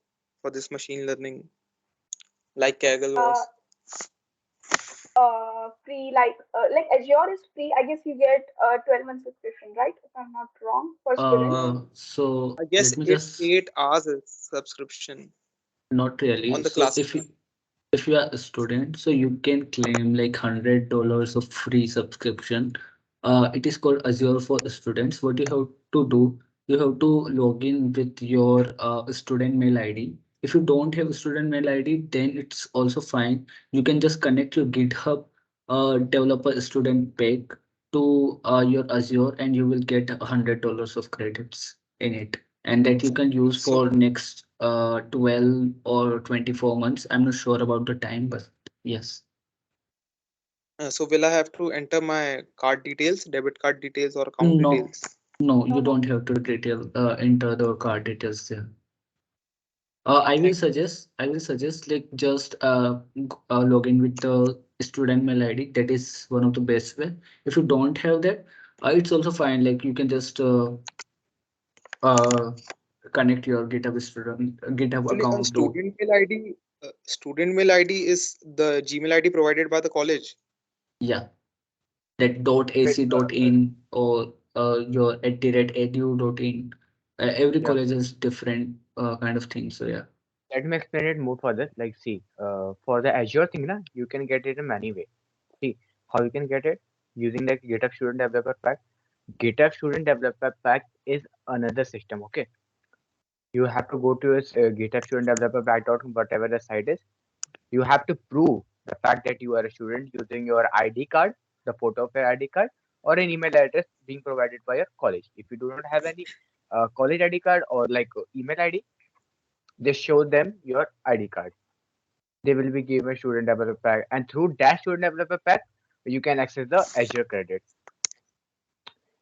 for this machine learning, like Kaggle
Uh,
was?
free like Azure is free. I guess you get a 12-month subscription, right? If I'm not wrong, for students.
So
I guess
let me
it's
just
8 hours subscription
not
on
really.
the
So
class plan.
if you are a student, so you can claim like $100 of free subscription. It is called Azure for students. What you have to do, you have to log in with your student mail ID. If you don't have a student mail ID, then it's also fine. You can just connect your GitHub developer student pack to your Azure, and you will get $100 of credits in it, and that you can use
So,
for next 12 or 24 months. I'm not sure about the time, but yes.
so will I have to enter my card details, debit card details, or account
No,
details?
no, you
No, no.
don't have to detail enter the card details there.
Okay, thank you.
I will suggest like just log in with the student mail ID. That is one of the best way. If you don't have that, it's also fine. Like you can just uh, connect your GitHub
Actually, on
account to,
student mail ID is the Gmail ID provided by the college.
yeah, that
Wait,
.ac .in or your @edu.in. Every
yeah.
college has different kind of things. So yeah.
Let me explain it more further. Like, see, for the Azure thing, na, you can get it in many ways. See, how you can get it using the GitHub Student Developer Pack. GitHub Student Developer Pack is another system. Okay, you have to go to your GitHub Student Developer Pack dot whatever the site is. You have to prove the fact that you are a student using your ID card, the photo of your ID card, or an email address being provided by your college. If you do not have any college ID card or email ID, just show them your ID card. They will be given student developer pack, and through that student developer pack, you can access the Azure credit.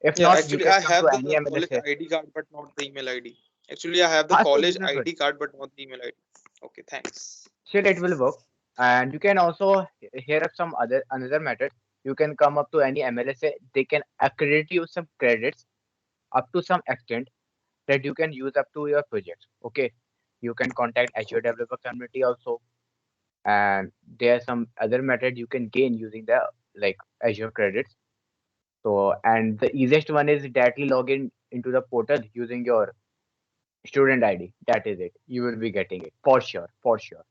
If
Yeah,
not, you
actually,
can
I
come to
have
any
the college
MLSA.
ID card, but not the email ID. Actually, I have the
So
college
this is good.
ID card, but not the email ID. Okay, thanks.
Still, it will work. And you can also hear of some other another method. You can come up to any MLSA. They can accredit you some credits up to some extent that you can use up to your project. Okay, you can contact Azure developer community also, and there are some other method you can gain using the Azure credits. So, and the easiest one is directly log in into the portal using your student ID. That is it. You will be getting it for sure. For sure.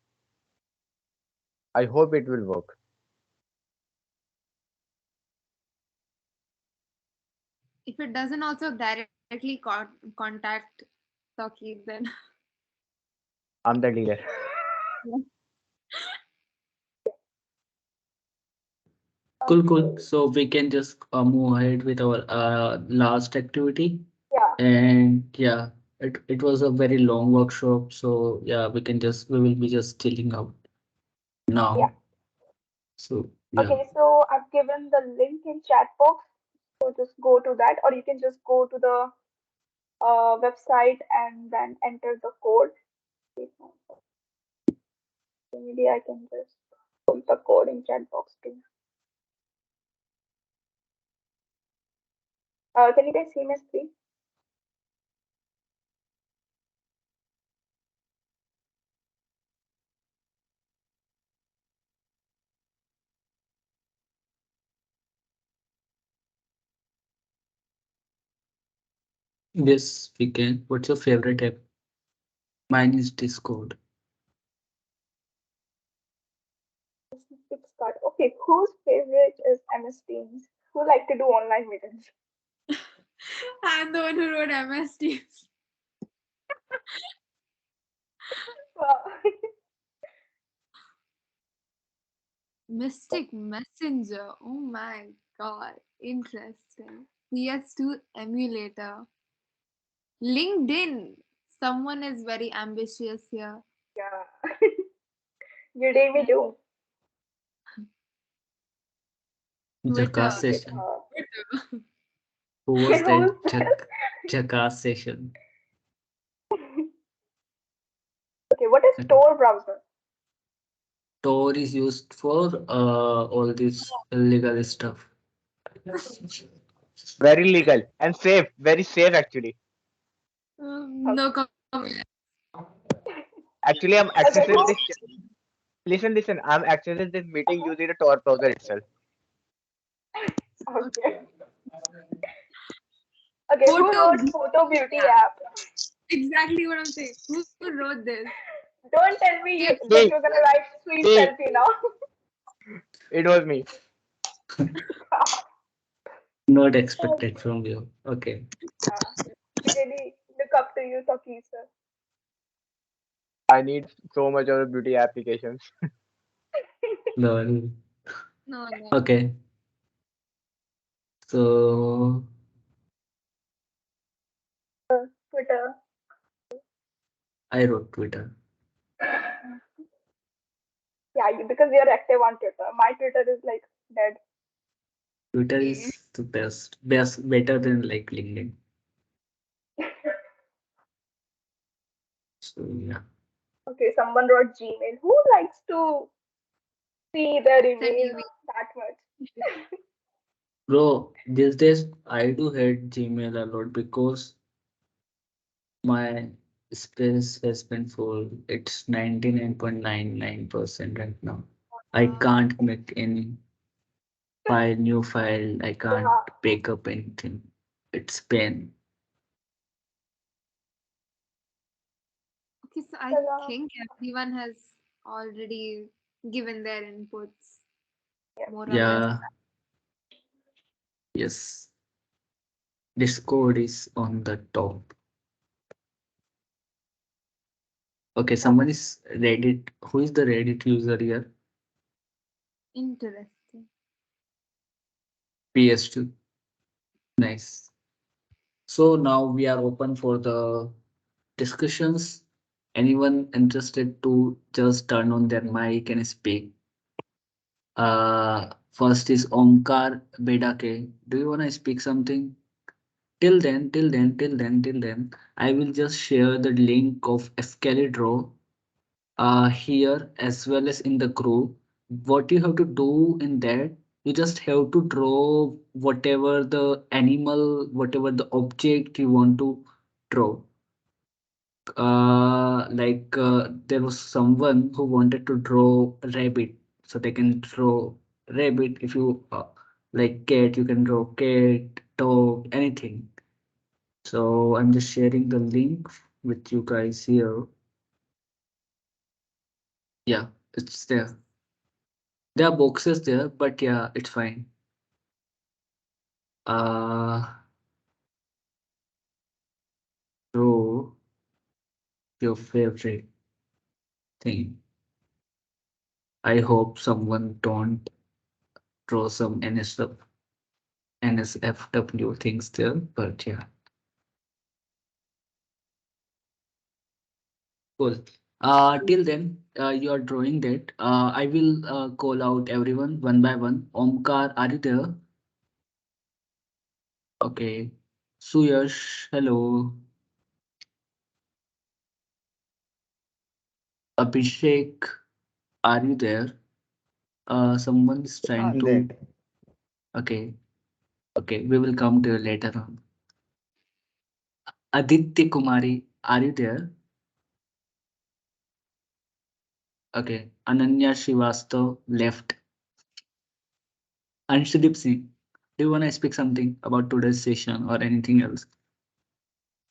I hope it will work.
If it doesn't also directly contact Saki, then
I'm the dealer.
Cool,
Okay.
cool. So we can just move ahead with our last activity.
Yeah.
And yeah, it was a very long workshop. So yeah, we will be just chilling out
Yeah.
now. So yeah,
Okay. So I've given the link in chat box. So just go to that, or you can just go to the website and then enter the code. So maybe I can just put the code in chat box too. Can you guys see my screen?
yes, we can. What's your favorite app? Mine is Discord.
It's start. Okay, whose favorite is MS Teams? Who like to do online meetings?
I'm the one who wrote MST.
Wow.
Mystic Messenger. Oh my god. Interesting. PS2 emulator. LinkedIn. Someone is very ambitious here.
Yeah, you did me too.
Twitter.
Jackass
Okay,
session.
Twitter.
Who was
who's
that? Jackass session.
okay? What is Tor browser?
Tor is used for all this illegal stuff.
Very legal and safe. Very safe actually.
No
Okay,
comment.
Actually, I'm
okay,
accessing
who?
this. Listen. I'm accessing this meeting
Uh-huh.
using the Tor browser itself.
Okay,
Okay.
okay, who
Photo.
wrote photo beauty
Yeah.
app?
Exactly what I'm saying. Who wrote this?
Don't tell me
Give
that
Me,
you're gonna write sweet
me.
selfie now.
It was me.
Not expected
Okay.
from you. Okay.
Yeah, we really look up to you, Taki sir.
I need so much of beauty applications.
Lol.
no no.
Okay. So
Twitter.
I wrote Twitter.
Yeah, because you're active on Twitter. My Twitter is like dead.
Twitter
Okay.
is the best, better than like LinkedIn. So yeah,
Okay, someone wrote Gmail. Who likes to see their
Send
emails
you
that much?
bro. These days I do hate Gmail a lot because my space has been full. It's 99.99% right now. I can't make any new file. I can't
Yeah,
pick up anything. It's pain.
Okay, so I
Instagram.
think everyone has already given their inputs
Yes.
more or less.
Yeah. Yes. Discord is on the top. Okay,
Yeah.
someone is Reddit. Who is the Reddit user here?
Interesting.
PS2. Nice. So now we are open for the discussions. Anyone interested to just turn on their mic and speak? First is Omkar Bedake. Do you want to speak something? Till then, I will just share the link of Escalator here as well as in the group. What you have to do in that, you just have to draw whatever the animal, whatever the object you want to draw. There was someone who wanted to draw a rabbit, so they can draw rabbit. If you like cat, you can draw cat, dog, anything. So I'm just sharing the link with you guys here. Yeah, it's there. There are boxes there, but yeah, it's fine. Uh, Draw your favorite thing. I hope someone don't. draw some NSFW things there, but yeah, cool. Till then, you are drawing that. I will call out everyone one by one. Omkar, are you there? Okay. Suyash, hello. Abhishek, are you there? Someone is trying
I'm there.
to. Okay, okay. We will come to you later on. Aditya Kumari, are you there? Okay. Ananya Srivastav left. Anshudip Singh, do you want to speak something about today's session or anything else?